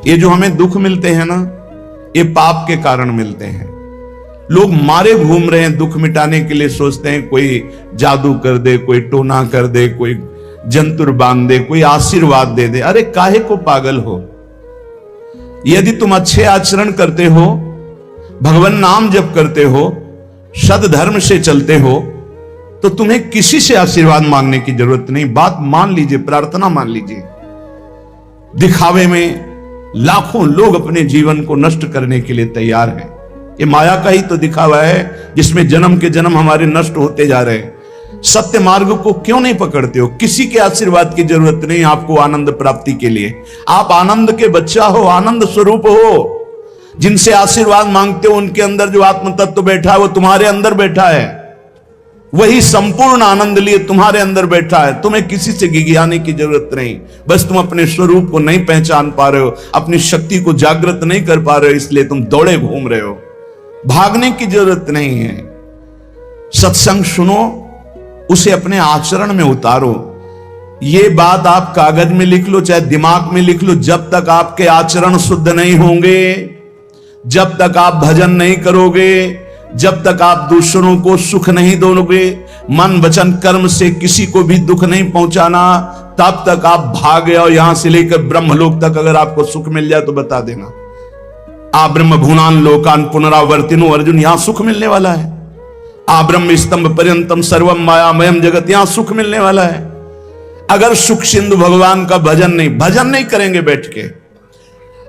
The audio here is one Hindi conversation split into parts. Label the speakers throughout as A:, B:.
A: ये जो हमें दुख मिलते हैं ना, ये पाप के कारण मिलते हैं। लोग मारे घूम रहे हैं दुख मिटाने के लिए, सोचते हैं कोई जादू कर दे, कोई टोना कर दे, कोई जंतुर बांध दे, कोई आशीर्वाद दे दे। अरे काहे को पागल हो? यदि तुम अच्छे आचरण करते हो, भगवान नाम जप करते हो, सद्धर्म से चलते हो, तो तुम्हें किसी से आशीर्वाद मांगने की जरूरत नहीं। बात मान लीजिए, प्रार्थना मान लीजिए। दिखावे में लाखों लोग अपने जीवन को नष्ट करने के लिए तैयार हैं। ये माया का ही तो दिखावा है जिसमें जन्म के जन्म हमारे नष्ट होते जा रहे हैं। सत्य मार्ग को क्यों नहीं पकड़ते हो? किसी के आशीर्वाद की जरूरत नहीं आपको आनंद प्राप्ति के लिए। आप आनंद के बच्चा हो, आनंद स्वरूप हो। जिनसे आशीर्वाद मांगते हो उनके अंदर जो आत्म तत्व बैठा है वो तुम्हारे अंदर बैठा है। वही संपूर्ण आनंद लिए तुम्हारे अंदर बैठा है। तुम्हें किसी से गिगियाने की जरूरत नहीं। बस तुम अपने स्वरूप को नहीं पहचान पा रहे हो, अपनी शक्ति को जागृत नहीं कर पा रहे हो, इसलिए तुम दौड़े घूम रहे हो। भागने की जरूरत नहीं है। सत्संग सुनो, उसे अपने आचरण में उतारो। ये बात आप कागज में लिख लो, चाहे दिमाग में लिख लो। जब तक आपके आचरण शुद्ध नहीं होंगे, जब तक आप भजन नहीं करोगे, जब तक आप दूसरों को सुख नहीं दोगे, मन वचन कर्म से किसी को भी दुख नहीं पहुंचाना, तब तक आप भागे। और यहां से लेकर ब्रह्मलोक तक अगर आपको सुख मिल जाए तो बता देना। आ ब्रह्म भुनान लोकान पुनरावर्तिनो, अर्जुन यहां सुख मिलने वाला है। आ ब्रह्म स्तंभ पर्यंतम सर्वम मायामयम जगत, यहां सुख मिलने वाला है। अगर सुख सिंधु भगवान का भजन नहीं करेंगे, बैठ के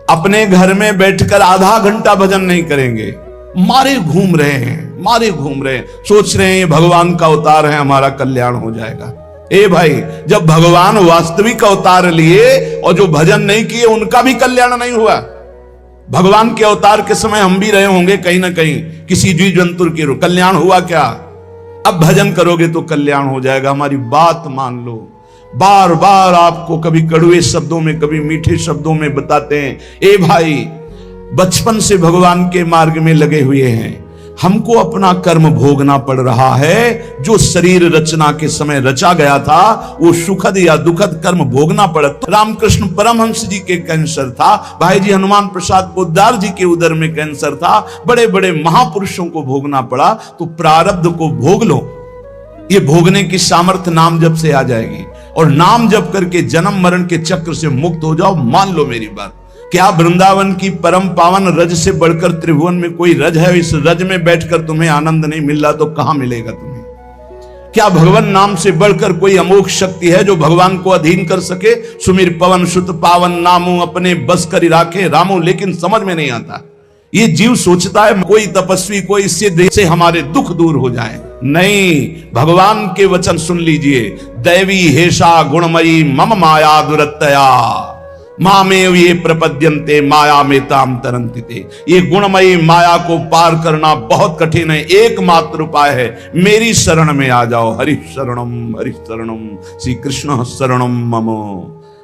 A: अपने घर में बैठकर आधा घंटा भजन नहीं करेंगे, मारे घूम रहे हैं, सोच रहे हैं ये भगवान का अवतार है, हमारा कल्याण हो जाएगा। ए भाई, जब भगवान वास्तविक अवतार लिए और जो भजन नहीं किए उनका भी कल्याण नहीं हुआ। भगवान के अवतार के समय हम भी रहे होंगे कहीं ना कहीं, किसी जीव जंतु के कल्याण हुआ क्या? अब भजन करोगे तो कल्याण हो जाएगा। हमारी बात मान लो। बार बार आपको कभी कड़वे शब्दों में, कभी मीठे शब्दों में बताते हैं, ए भाई बचपन से भगवान के मार्ग में लगे हुए हैं, हमको अपना कर्म भोगना पड़ रहा है। जो शरीर रचना के समय रचा गया था वो सुखद या दुखद कर्म भोगना पड़ा। रामकृष्ण परमहंस जी के कैंसर था, भाई जी हनुमान प्रसाद पोद्दार जी के उदर में कैंसर था, बड़े बड़े महापुरुषों को भोगना पड़ा। तो प्रारब्ध को भोग लो। ये भोगने की सामर्थ्य नाम जप से आ जाएगी, और नाम जप करके जन्म मरण के चक्र से मुक्त हो जाओ। मान लो मेरी बात। क्या वृंदावन की परम पावन रज से बढ़कर त्रिभुवन में कोई रज है? इस रज में बैठकर तुम्हें आनंद नहीं मिल रहा तो कहां मिलेगा तुम्हें? क्या भगवान नाम से बढ़कर कोई अमोघ शक्ति है जो भगवान को अधीन कर सके? सुमिर पवन सुत पावन नामो, अपने बस कर राखे रामो। लेकिन समझ में नहीं आता। ये जीव सोचता है कोई तपस्वी, कोई सिद्ध से हमारे दुख दूर हो जाए। नहीं, भगवान के वचन सुन लीजिए। दैवी हेषा गुणमयी मम माया दुरत्तया, मामेव ये प्रपद्यन्ते माया में ताम तरंतिते। ये गुणमयी माया को पार करना बहुत कठिन है। एकमात्र उपाय है, मेरी शरण में आ जाओ। हरि शरणम श्री कृष्ण शरणम मम।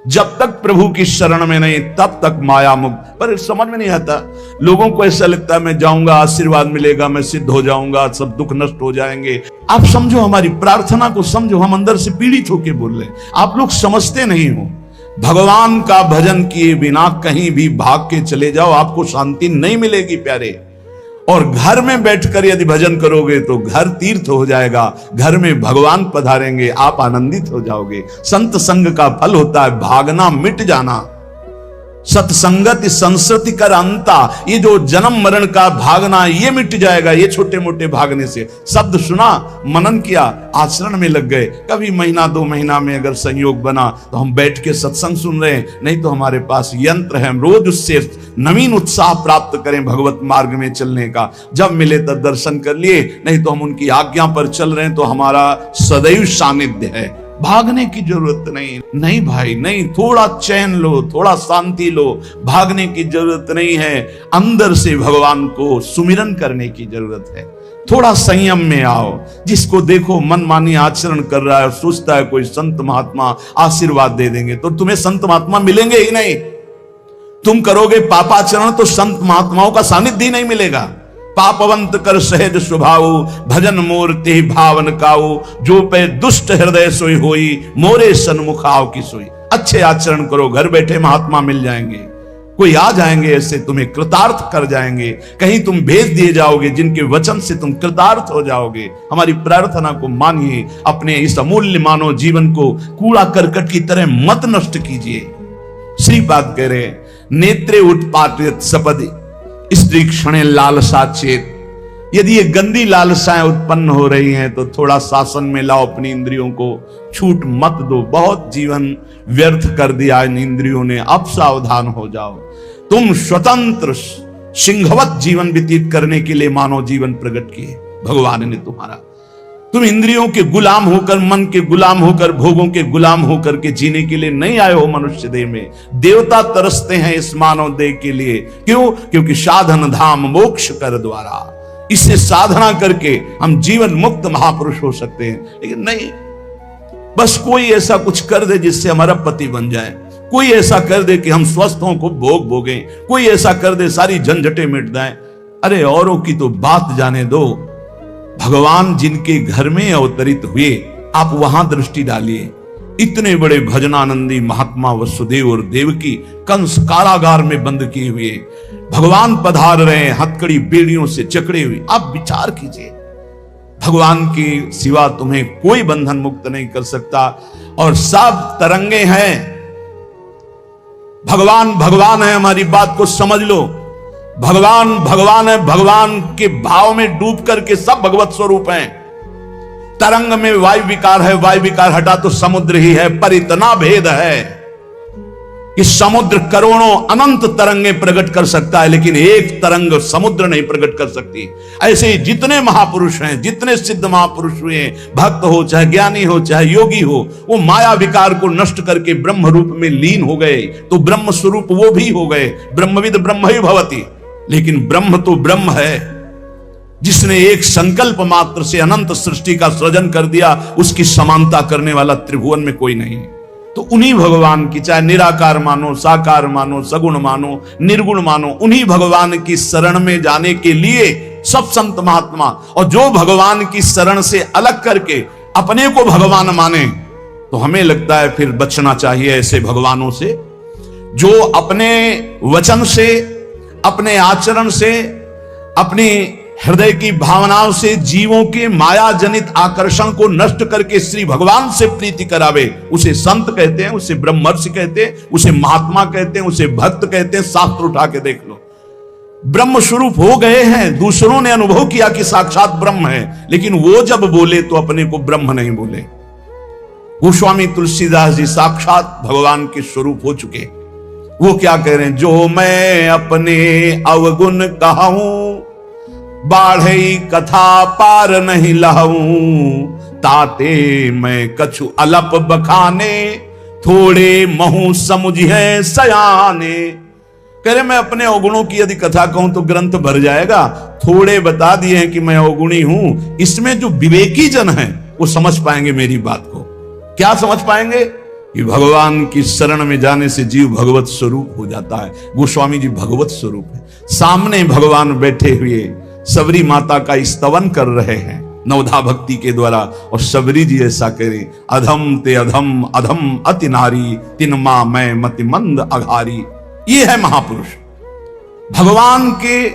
A: जब तक प्रभु की शरण में नहीं तब तक माया मुक्त। पर समझ में नहीं आता। लोगों को ऐसा लगता है मैं जाऊंगा, आशीर्वाद मिलेगा, मैं सिद्ध हो जाऊंगा, सब दुख नष्ट हो जाएंगे। आप समझो, हमारी प्रार्थना को समझो। हम अंदर से पीड़ित होकर बोल रहे, आप लोग समझते नहीं हो। भगवान का भजन किए बिना कहीं भी भाग के चले जाओ, आपको शांति नहीं मिलेगी प्यारे। और घर में बैठकर यदि भजन करोगे तो घर तीर्थ हो जाएगा। घर में भगवान पधारेंगे, आप आनंदित हो जाओगे। संत संग का फल होता है भागना, मिट जाना। सत्संगत संस्कृति कर अंता, ये जो जन्म मरण का भागना ये मिट जाएगा। ये छोटे मोटे भागने से, शब्द सुना, मनन किया, आचरण में लग गए। कभी महीना 2 महीना में अगर संयोग बना तो हम बैठ के सत्संग सुन रहे हैं, नहीं तो हमारे पास यंत्र है, हम रोज उससे नवीन उत्साह प्राप्त करें भगवत मार्ग में चलने का। जब मिले तब दर्शन कर लिए, नहीं तो हम उनकी आज्ञा पर चल रहे हैं तो हमारा सदैव सानिध्य है। भागने की जरूरत नहीं भाई, नहीं। थोड़ा चैन लो, थोड़ा शांति लो। भागने की जरूरत नहीं है। अंदर से भगवान को सुमिरन करने की जरूरत है। थोड़ा संयम में आओ। जिसको देखो मनमानी आचरण कर रहा है, सोचता है कोई संत महात्मा आशीर्वाद दे देंगे, तो तुम्हें संत महात्मा मिलेंगे ही नहीं। तुम करोगे पापाचरण तो संत महात्माओं का सानिध्य ही नहीं मिलेगा। पापवंत कर सहज स्वभाव, भजन मूर्ति भावन काऊ, जो पे दुष्ट हृदय सोई होई, मोरे सन्मुख आओ की सोई। अच्छे आचरण करो, घर बैठे महात्मा मिल जाएंगे। कोई आ जाएंगे ऐसे तुम्हें कृतार्थ कर जाएंगे, कहीं तुम भेज दिए जाओगे जिनके वचन से तुम कृतार्थ हो जाओगे। हमारी प्रार्थना को मानिए, अपने इस अमूल्य मानव जीवन को कूड़ा करकट की तरह मत नष्ट कीजिए। श्रीपाद कह रहे, नेत्रे उत्पाटित सपदि स्त्री क्षणे लालसा चेत। यदि ये गंदी लालसाएं उत्पन्न हो रही हैं तो थोड़ा शासन में लाओ अपनी इंद्रियों को, छूट मत दो। बहुत जीवन व्यर्थ कर दिया इन इंद्रियों ने, अब सावधान हो जाओ। तुम स्वतंत्र सिंहवत जीवन व्यतीत करने के लिए मानव जीवन प्रकट किए भगवान ने तुम्हारा। तुम इंद्रियों के गुलाम होकर, मन के गुलाम होकर, भोगों के गुलाम होकर के जीने के लिए नहीं आए हो मनुष्य देह में। देवता तरसते हैं इस मानव देह के लिए। क्यों? क्योंकि साधन धाम मोक्ष कर द्वारा, इससे साधना करके हम जीवन मुक्त महापुरुष हो सकते हैं। लेकिन नहीं, बस कोई ऐसा कुछ कर दे जिससे हमारा पति बन जाए, कोई ऐसा कर दे कि हम स्वस्थों को भोग भोगें, कोई ऐसा कर दे सारी झंझटें मिट जाएं। अरे औरों की तो बात जाने दो, भगवान जिनके घर में अवतरित हुए आप वहां दृष्टि डालिए। इतने बड़े भजनानंदी महात्मा वसुदेव और देवकी कंस कारागार में बंद किए हुए, भगवान पधार रहे हैं हथकड़ी बेड़ियों से जकड़े हुए। आप विचार कीजिए, भगवान की सिवा तुम्हें कोई बंधन मुक्त नहीं कर सकता। और सब तरंगे हैं, भगवान भगवान है, हमारी बात को समझ लो। भगवान भगवान है, भगवान के भाव में डूब करके सब भगवत स्वरूप हैं। तरंग में वायु विकार है, वायु विकार हटा तो समुद्र ही है, पर इतना भेद है कि समुद्र करोड़ों अनंत तरंगे प्रकट कर सकता है, लेकिन एक तरंग समुद्र नहीं प्रकट कर सकती। ऐसे ही जितने महापुरुष हैं, जितने सिद्ध महापुरुष हुए, भक्त हो चाहे ज्ञानी हो चाहे योगी हो, वो माया विकार को नष्ट करके ब्रह्म रूप में लीन हो गए, तो ब्रह्म स्वरूप वो भी हो गए। ब्रह्मविद ब्रह्म ही भवति, लेकिन ब्रह्म तो ब्रह्म है। जिसने एक संकल्प मात्र से अनंत सृष्टि का सृजन कर दिया, उसकी समानता करने वाला त्रिभुवन में कोई नहीं। तो उन्हीं भगवान की, चाहे निराकार मानो, साकार मानो, सगुण मानो, निर्गुण मानो, उन्हीं भगवान की शरण में जाने के लिए सब संत महात्मा, और जो भगवान की शरण से अलग करके अपने को भगवान माने, तो हमें लगता है फिर बचना चाहिए ऐसे भगवानों से, जो अपने वचन से, अपने आचरण से, अपनी हृदय की भावनाओं से जीवों के माया जनित आकर्षण को नष्ट करके श्री भगवान से प्रीति करावे। उसे संत कहते हैं, उसे ब्रह्मर्षि कहते हैं, उसे महात्मा कहते हैं, उसे भक्त कहते हैं। शास्त्र उठा के देख लो, ब्रह्म स्वरूप हो गए हैं। दूसरों ने अनुभव किया कि साक्षात ब्रह्म है, लेकिन वो जब बोले तो अपने को ब्रह्म नहीं बोले। गोस्वामी तुलसीदास जी साक्षात भगवान के स्वरूप हो चुके। वो क्या कह रहे हैं? जो मैं अपने अवगुण कहूं, बाढ़ई कथा पार नहीं लहूं, ताते मैं कछु अलप बखाने, थोड़े महू समुझे सयाने। कह रहे मैं अपने अवगुणों की यदि कथा कहूं तो ग्रंथ भर जाएगा। थोड़े बता दिए हैं कि मैं अवगुणी हूं, इसमें जो विवेकी जन हैं वो समझ पाएंगे मेरी बात को। क्या समझ पाएंगे? कि भगवान की शरण में जाने से जीव भगवत स्वरूप हो जाता है। गोस्वामी जी भगवत स्वरूप है, सामने भगवान बैठे हुए सबरी माता का स्तवन कर रहे हैं नवधा भक्ति के द्वारा। और सबरी जी ऐसा करें, अधम ते अधम, अधम अति नारी, तिन मां मैं मति मंद अघारी। ये है महापुरुष। भगवान के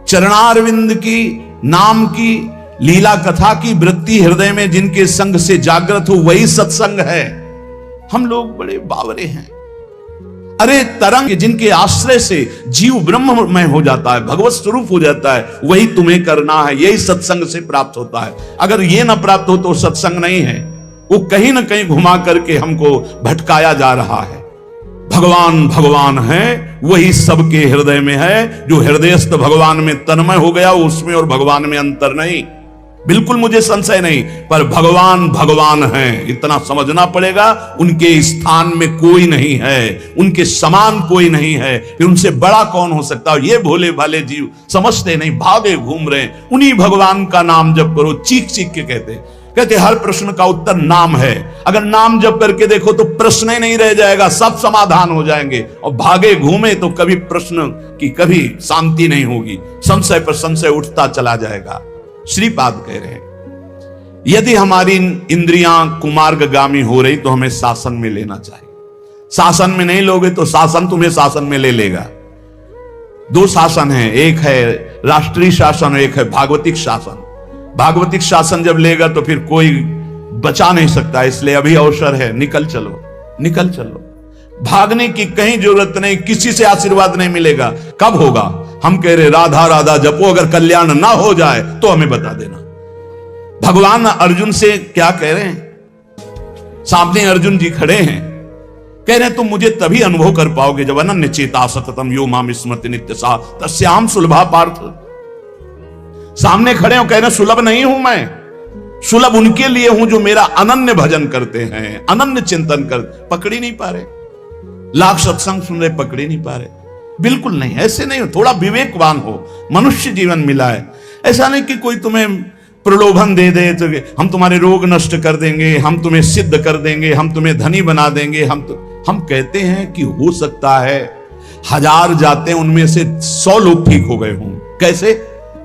A: चरणारविंद की, नाम की, लीला कथा की वृत्ति हृदय में जिनके संग से जागृत हो, वही सत्संग है। हम लोग बड़े बावरे हैं। अरे तरंग जिनके आश्रय से जीव ब्रह्ममय हो जाता है, भगवत स्वरूप हो जाता है, वही तुम्हें करना है। यही सत्संग से प्राप्त होता है। अगर ये ना प्राप्त हो तो सत्संग नहीं है, वो कहीं ना कहीं घुमा करके हमको भटकाया जा रहा है। भगवान भगवान है, वही सबके हृदय में है। जो हृदयस्थ भगवान में तन्मय हो गया, उसमें और भगवान में अंतर नहीं, बिल्कुल मुझे संशय नहीं। पर भगवान भगवान हैं, इतना समझना पड़ेगा। उनके स्थान में कोई नहीं है, उनके समान कोई नहीं है, फिर उनसे बड़ा कौन हो सकता है? ये भोले भाले जीव समझते नहीं, भागे घूम रहे हैं। उन्हीं भगवान का नाम जप करो, चीख चीख के कहते हर प्रश्न का उत्तर नाम है। अगर नाम जप करके देखो तो प्रश्न ही नहीं रह जाएगा, सब समाधान हो जाएंगे। और भागे घूमे तो कभी प्रश्न की कभी शांति नहीं होगी, संशय पर संशय उठता चला जाएगा। श्रीपाद कह रहे हैं, यदि हमारी इंद्रियां कुमार्गगामी हो रही तो हमें शासन में लेना चाहिए। शासन में नहीं लोगे तो शासन तुम्हें शासन में ले लेगा। दो शासन है, एक है राष्ट्रीय शासन, एक है भागवतिक शासन। भागवतिक शासन जब लेगा तो फिर कोई बचा नहीं सकता, इसलिए अभी अवसर है, निकल चलो, निकल चलो। भागने की कहीं जरूरत नहीं, किसी से आशीर्वाद नहीं मिलेगा। कब होगा? हम कह रहे राधा राधा जपो, अगर कल्याण ना हो जाए तो हमें बता देना। भगवान अर्जुन से क्या कह रहे हैं? सामने अर्जुन जी खड़े हैं, कह रहे हैं तुम मुझे तभी अनुभव कर पाओगे जब अनन्य चेता सततम यो माम स्मृति नित्य सा तस्याम सुलभा पार्थ। सामने खड़े हो, कह रहे सुलभ नहीं हूं मैं, सुलभ उनके लिए हूं जो मेरा अनन्य भजन करते हैं, अनन्य चिंतन कर। पकड़ ही नहीं पा रहे, लाख सत्संग सुन रहे, पकड़ ही नहीं पा रहे। बिल्कुल नहीं, ऐसे नहीं हो। थोड़ा विवेकवान हो, मनुष्य जीवन मिला है। ऐसा नहीं कि कोई तुम्हें प्रलोभन दे दे तो हम तुम्हारे रोग नष्ट कर देंगे, हम तुम्हें सिद्ध कर देंगे, हम तुम्हें धनी बना देंगे। हम कहते हैं कि हो सकता है 1000 जाते हैं उनमें से 100 लोग ठीक हो गए हों। कैसे?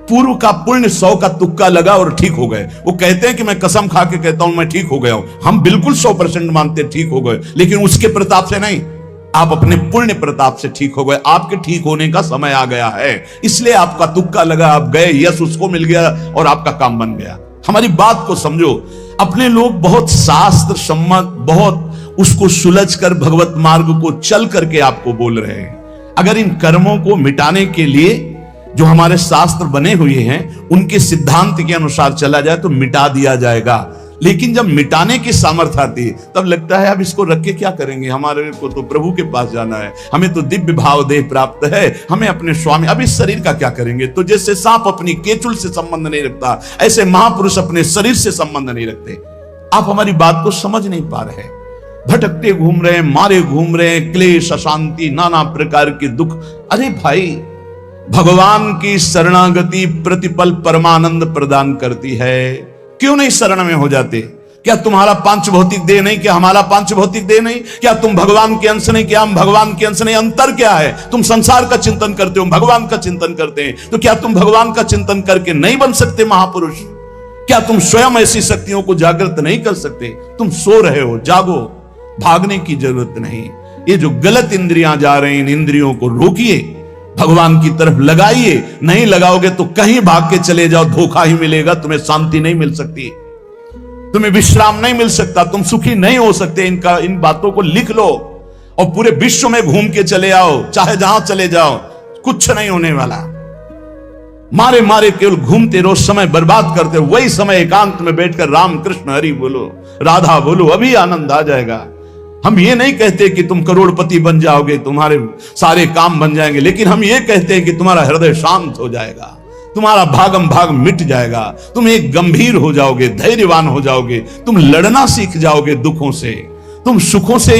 A: पूर्व का पुण्य 100 का तुक्का लगा और ठीक हो गए। वो कहते हैं कि मैं कसम खा के कहता हूं मैं ठीक हो गया हूं। हम बिल्कुल 100% मानते ठीक हो गए, लेकिन उसके प्रताप से नहीं, आप अपने पुण्य प्रताप से ठीक हो गए। आपके ठीक होने का समय आ गया है, इसलिए आपका तुक्का लगा, आप गए, यश उसको मिल गया और आपका काम बन गया। हमारी बात को समझो। अपने लोग बहुत शास्त्र सम्मत, बहुत उसको सुलझ कर भगवत मार्ग को चल करके आपको बोल रहे हैं। अगर इन कर्मों को मिटाने के लिए जो हमारे शास्त्र बने हुए हैं उनके सिद्धांत के अनुसार चला जाए तो मिटा दिया जाएगा। लेकिन जब मिटाने की सामर्थ्य आती है तब लगता है अब इसको रख के क्या करेंगे, हमारे को तो प्रभु के पास जाना है, हमें तो दिव्य भाव देह प्राप्त है, हमें अपने स्वामी, अब इस शरीर का क्या करेंगे। तो जैसे सांप अपनी केचुल से संबंध नहीं रखता, ऐसे महापुरुष अपने शरीर से संबंध नहीं रखते। आप हमारी बात को समझ नहीं पा रहे, भटकते घूम रहे हैं, मारे घूम रहे हैं, क्लेश, अशांति, नाना प्रकार के दुख। अरे भाई, भगवान की शरणागति प्रतिपल परमानंद प्रदान करती है। क्यों नहीं शरण में हो जाते? क्या तुम्हारा पांच भौतिक देह नहीं? क्या हमारा पांच भौतिक देह नहीं? क्या तुम भगवान के अंश नहीं? क्या हम भगवान के अंश नहीं? अंतर क्या है? तुम संसार का चिंतन करते हो, भगवान का चिंतन करते हैं, तो क्या तुम भगवान का चिंतन करके नहीं बन सकते महापुरुष? क्या तुम स्वयं ऐसी शक्तियों को जागृत नहीं कर सकते? तुम सो रहे हो, जागो, भागने की जरूरत नहीं। ये जो गलत इंद्रियां जा रही हैं, इन इंद्रियों को रोकिए, भगवान की तरफ लगाइए। नहीं लगाओगे तो कहीं भाग के चले जाओ, धोखा ही मिलेगा, तुम्हें शांति नहीं मिल सकती, तुम्हें विश्राम नहीं मिल सकता, तुम सुखी नहीं हो सकते। इन बातों को लिख लो और पूरे विश्व में घूम के चले आओ, चाहे जहां चले जाओ, कुछ नहीं होने वाला। मारे मारे केवल घूमते रहो, समय बर्बाद करते हो। वही समय एकांत में बैठकर राम कृष्ण हरि बोलो, राधा बोलो, अभी आनंद आ जाएगा। हम ये नहीं कहते कि तुम करोड़पति बन जाओगे, तुम्हारे सारे काम बन जाएंगे, लेकिन हम ये कहते हैं कि तुम्हारा हृदय शांत हो जाएगा, तुम्हारा भागम भाग मिट जाएगा, तुम एक गंभीर हो जाओगे, धैर्यवान हो जाओगे, तुम लड़ना सीख जाओगे दुखों से, तुम सुखों से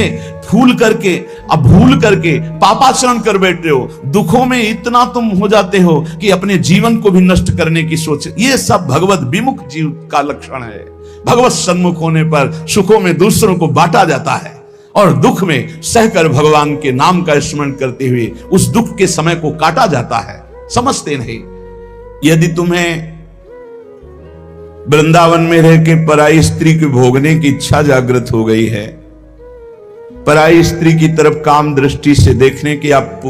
A: भूल करके पापाचरण कर बैठे हो। दुखों में इतना तुम हो जाते हो कि अपने जीवन को भी नष्ट करने की सोच। ये सब भगवत विमुख जीव का लक्षण है। भगवत सन्मुख होने पर सुखों में दूसरों को बांटा जाता है और दुख में सहकर भगवान के नाम का स्मरण करते हुए उस दुख के समय को काटा जाता है। समझते नहीं। यदि तुम्हें वृंदावन में रह के पराई स्त्री को भोगने की इच्छा जागृत हो गई है, पराई स्त्री की तरफ काम दृष्टि से देखने की, आप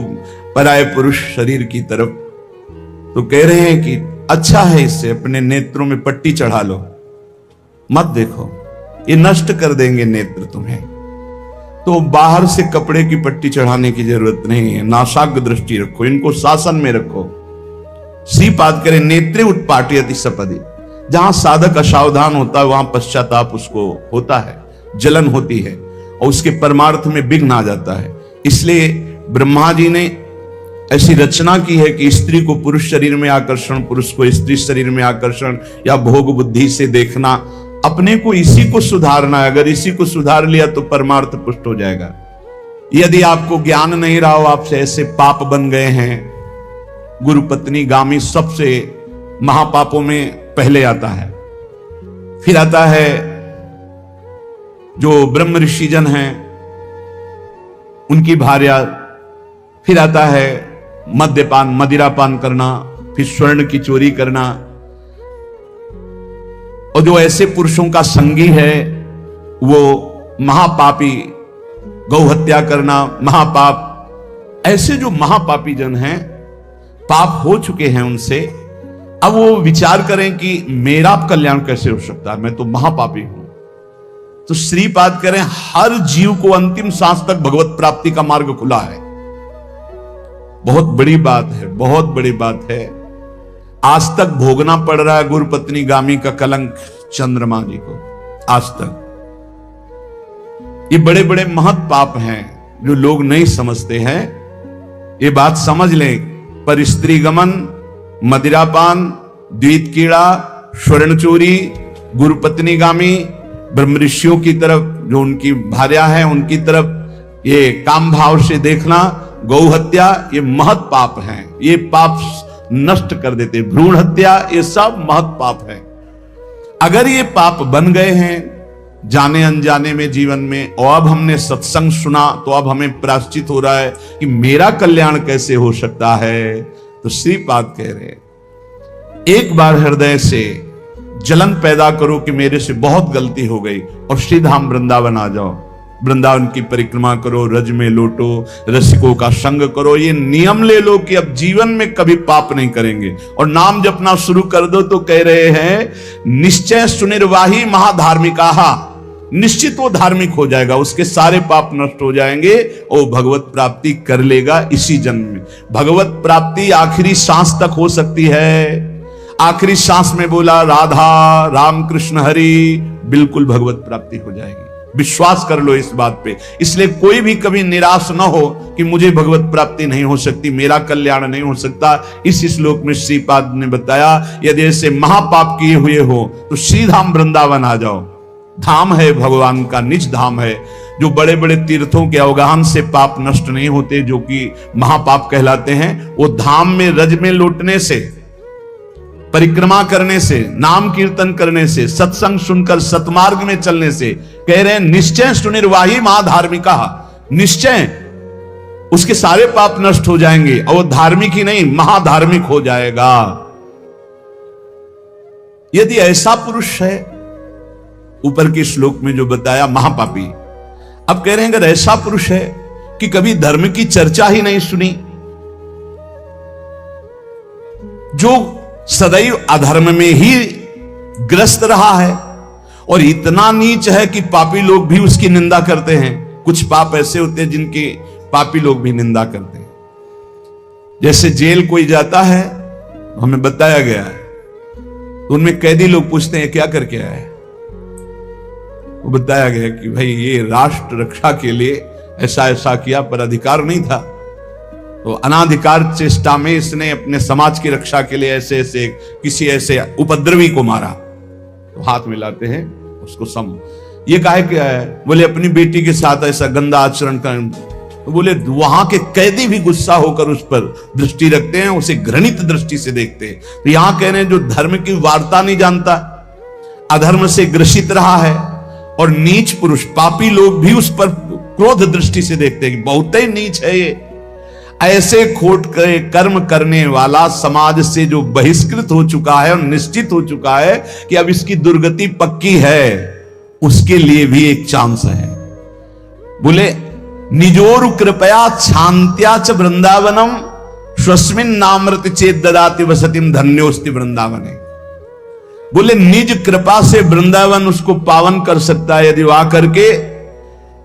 A: पराय पुरुष शरीर की तरफ, तो कह रहे हैं कि अच्छा है, इससे अपने नेत्रों में पट्टी चढ़ा लो, मत देखो, ये नष्ट कर देंगे नेत्र तुम्हें। तो बाहर से कपड़े की पट्टी चढ़ाने की जरूरत नहीं है, नासाग्र दृष्टि रखो, इनको शासन में रखो। श्रीपाद करे नेत्रे उत्पाटयति सपदि, जहां साधक असावधान होता है वहां पश्चाताप उसको होता है, जलन होती है और उसके परमार्थ में विघ्न आ जाता है। इसलिए ब्रह्मा जी ने ऐसी रचना की है कि स्त्री को पुरुष शरीर में आकर्षण, पुरुष को स्त्री शरीर में आकर्षण या भोग बुद्धि से देखना, अपने को इसी को सुधारना है। अगर इसी को सुधार लिया तो परमार्थ पुष्ट हो जाएगा। यदि आपको ज्ञान नहीं रहा हो, आपसे ऐसे पाप बन गए हैं, गुरु पत्नी गामी सबसे महापापों में पहले आता है, फिर आता है जो ब्रह्म ऋषिजन हैं उनकी भार्या, फिर आता है मद्यपान, मदिरापान करना, फिर स्वर्ण की चोरी करना। और जो ऐसे पुरुषों का संगी है वो महापापी गौ हत्या करना महापाप। ऐसे जो महापापी जन हैं, पाप हो चुके हैं उनसे, अब वो विचार करें कि मेरा कल्याण कैसे हो सकता है, मैं तो महापापी हूं। तो श्रीपाद करें हर जीव को अंतिम सांस तक भगवत प्राप्ति का मार्ग खुला है। बहुत बड़ी बात है, बहुत बड़ी बात है। आज तक भोगना पड़ रहा है गुरुपत्नी गामी का कलंक चंद्रमा जी को, आज तक। ये बड़े बड़े महत् पाप हैं जो लोग नहीं समझते हैं। ये बात समझ लें, पर स्त्री गमन, मदिरापान, द्वीत कीड़ा, स्वर्ण चोरी, गुरुपत्नी गामी, ब्रह्म ऋषियों की तरफ जो उनकी भार्या है उनकी तरफ ये काम भाव से देखना, गौ हत्या, ये महत् पाप हैं। ये पाप नष्ट कर देते। भ्रूण हत्या, ये सब महत् पाप है। अगर ये पाप बन गए हैं जाने अनजाने में जीवन में, और अब हमने सत्संग सुना तो अब हमें प्रायश्चित हो रहा है कि मेरा कल्याण कैसे हो सकता है, तो श्रीपाद कह रहे हैं एक बार हृदय से जलन पैदा करो कि मेरे से बहुत गलती हो गई, और श्रीधाम वृंदावन आ जाओ। वृंदावन की परिक्रमा करो, रज में लौटो, रसिकों का संग करो। ये नियम ले लो कि अब जीवन में कभी पाप नहीं करेंगे, और नाम जपना शुरू कर दो। तो कह रहे हैं निश्चय सुनिर्वाही महाधार्मिका, निश्चित वो धार्मिक हो जाएगा, उसके सारे पाप नष्ट हो जाएंगे और भगवत प्राप्ति कर लेगा इसी जन्म में। भगवत प्राप्ति आखिरी सांस तक हो सकती है। आखिरी सांस में बोला राधा राम कृष्ण हरि, बिल्कुल भगवत प्राप्ति हो जाएगी। विश्वास कर लो इस बात पे। इसलिए कोई भी कभी निराश ना हो कि मुझे भगवत प्राप्ति नहीं हो सकती, मेरा कल्याण नहीं हो सकता। इस श्लोक में श्रीपाद ने बताया यदि ऐसे महापाप किए हुए हो तो श्रीधाम वृंदावन आ जाओ। धाम है भगवान का, निज धाम है। जो बड़े बड़े तीर्थों के अवगाहन से पाप नष्ट नहीं होते, जो कि महापाप कहलाते हैं, वो धाम में रज में लौटने से, परिक्रमा करने से, नाम कीर्तन करने से, सत्संग सुनकर सतमार्ग में चलने से। कह रहे हैं निश्चय सुनिर्वाही महाधार्मिका, निश्चय उसके सारे पाप नष्ट हो जाएंगे और वो धार्मिक ही नहीं महाधार्मिक हो जाएगा। यदि ऐसा पुरुष है, ऊपर के श्लोक में जो बताया महापापी, अब कह रहे हैं अगर ऐसा पुरुष है कि कभी धर्म की चर्चा ही नहीं सुनी, जो सदैव अधर्म में ही ग्रस्त रहा है और इतना नीच है कि पापी लोग भी उसकी निंदा करते हैं। कुछ पाप ऐसे होते हैं जिनके पापी लोग भी निंदा करते हैं। जैसे जेल कोई जाता है, हमें बताया गया है, तो उनमें कैदी लोग पूछते हैं क्या करके आया है, वो बताया गया कि भाई ये राष्ट्र रक्षा के लिए ऐसा ऐसा किया, पर अधिकार नहीं था, तो अनाधिकार चेष्टा में इसने अपने समाज की रक्षा के लिए ऐसे ऐसे किसी ऐसे उपद्रवी को मारा। तो हाथ मिलाते हैं उसको सम, ये काहे क्या है, बोले अपनी बेटी के साथ ऐसा गंदा आचरण कर। तो बोले वहां के कैदी भी गुस्सा होकर उस पर दृष्टि रखते हैं, उसे घृणित दृष्टि से देखते हैं। तो यहां कह रहे हैं जो धर्म की वार्ता नहीं जानता, अधर्म से ग्रसित रहा है, और नीच पुरुष पापी लोग भी उस पर क्रोध दृष्टि से देखते हैं कि बहुत ही नीच है ये। ऐसे खोट कर्म करने वाला समाज से जो बहिष्कृत हो चुका है और निश्चित हो चुका है कि अब इसकी दुर्गति पक्की है, उसके लिए भी एक चांस है। बोले निजोरु कृपया शांत्या च वृंदावनम स्वस्मिन नामृत चेत ददाति वसतिम धन्योस्ति वृंदावने। बोले निज कृपा से वृंदावन उसको पावन कर सकता है यदि वहां करके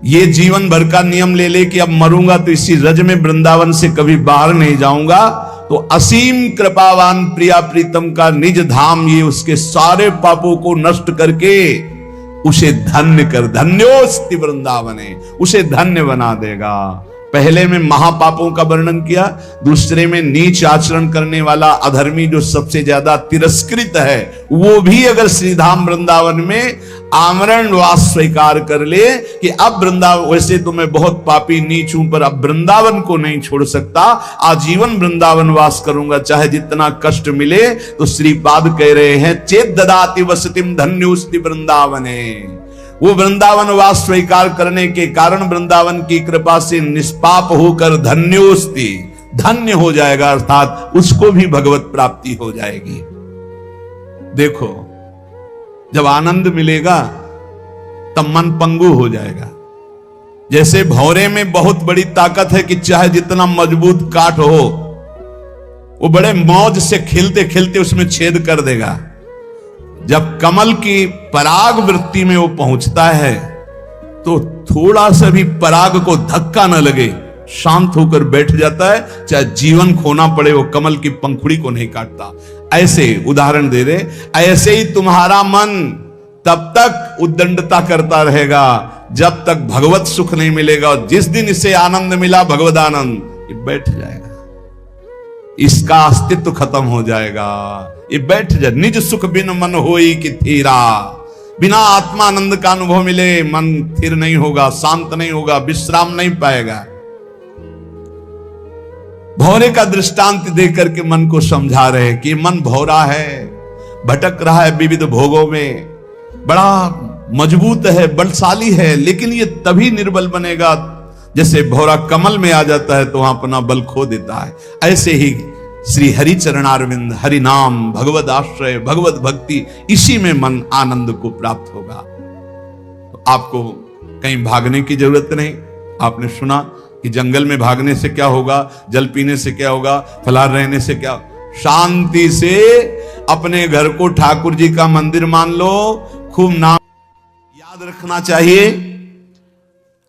A: ये जीवन भर का नियम ले ले कि अब मरूंगा तो इसी रज में वृंदावन से कभी बाहर नहीं जाऊंगा, तो असीम कृपावान प्रिया प्रीतम का निज धाम ये उसके सारे पापों को नष्ट करके उसे धन्य कर, धन्योस्ति वृंदावने, उसे धन्य बना देगा। पहले में महापापों का वर्णन किया, दूसरे में नीच आचरण करने वाला अधर्मी जो सबसे ज्यादा तिरस्कृत है, वो भी अगर श्रीधाम वृंदावन में आमरण वास स्वीकार कर ले कि अब वृंदावन, वैसे तो मैं बहुत पापी नीच हूं पर अब वृंदावन को नहीं छोड़ सकता, आजीवन वृंदावन वास करूंगा चाहे जितना कष्ट मिले। तो श्रीपाद कह रहे हैं चेत ददाति वसतिम धन्योस्ति वृंदावने। वो वृंदावन वास स्वीकार करने के कारण वृंदावन की कृपा से निष्पाप होकर धन्योस्ति, धन्य हो जाएगा, अर्थात उसको भी भगवत प्राप्ति हो जाएगी। देखो जब आनंद मिलेगा तब मन पंगु हो जाएगा, जैसे भौरे में बहुत बड़ी ताकत है कि चाहे जितना मजबूत काठ हो, वो बड़े मौज से खिलते खिलते उसमें छेद कर देगा। जब कमल की पराग वृत्ति में वो पहुंचता है तो थोड़ा सा भी पराग को धक्का न लगे, शांत होकर बैठ जाता है, चाहे जीवन खोना पड़े वो कमल की पंखुड़ी को नहीं काटता। ऐसे उदाहरण दे रहे, ऐसे ही तुम्हारा मन तब तक उद्दंडता करता रहेगा जब तक भगवत सुख नहीं मिलेगा, और जिस दिन इसे आनंद मिला, भगवद आनंद, ये बैठ जाएगा, इसका अस्तित्व खत्म हो जाएगा, ये बैठ जाए। निज सुख बिन मन होई कि थीरा, बिना आत्मानंद का अनुभव मिले मन स्थिर नहीं होगा, शांत नहीं होगा, विश्राम नहीं पाएगा। भौरे का दृष्टांत देकर के मन को समझा रहे कि मन भौरा है, भटक रहा है विविध भोगों में, बड़ा मजबूत है, बलशाली है, लेकिन ये तभी निर्बल बनेगा जैसे भौरा कमल में आ जाता है तो वहां अपना बल खो देता है। ऐसे ही श्री हरि चरणारविंद, हरि नाम, भगवद आश्रय, भगवत भक्ति, इसी में मन आनंद को प्राप्त होगा। तो आपको कहीं भागने की जरूरत नहीं। आपने सुना कि जंगल में भागने से क्या होगा, जल पीने से क्या होगा, फलाहार रहने से क्या, शांति से अपने घर को ठाकुर जी का मंदिर मान लो, खूब नाम याद रखना चाहिए।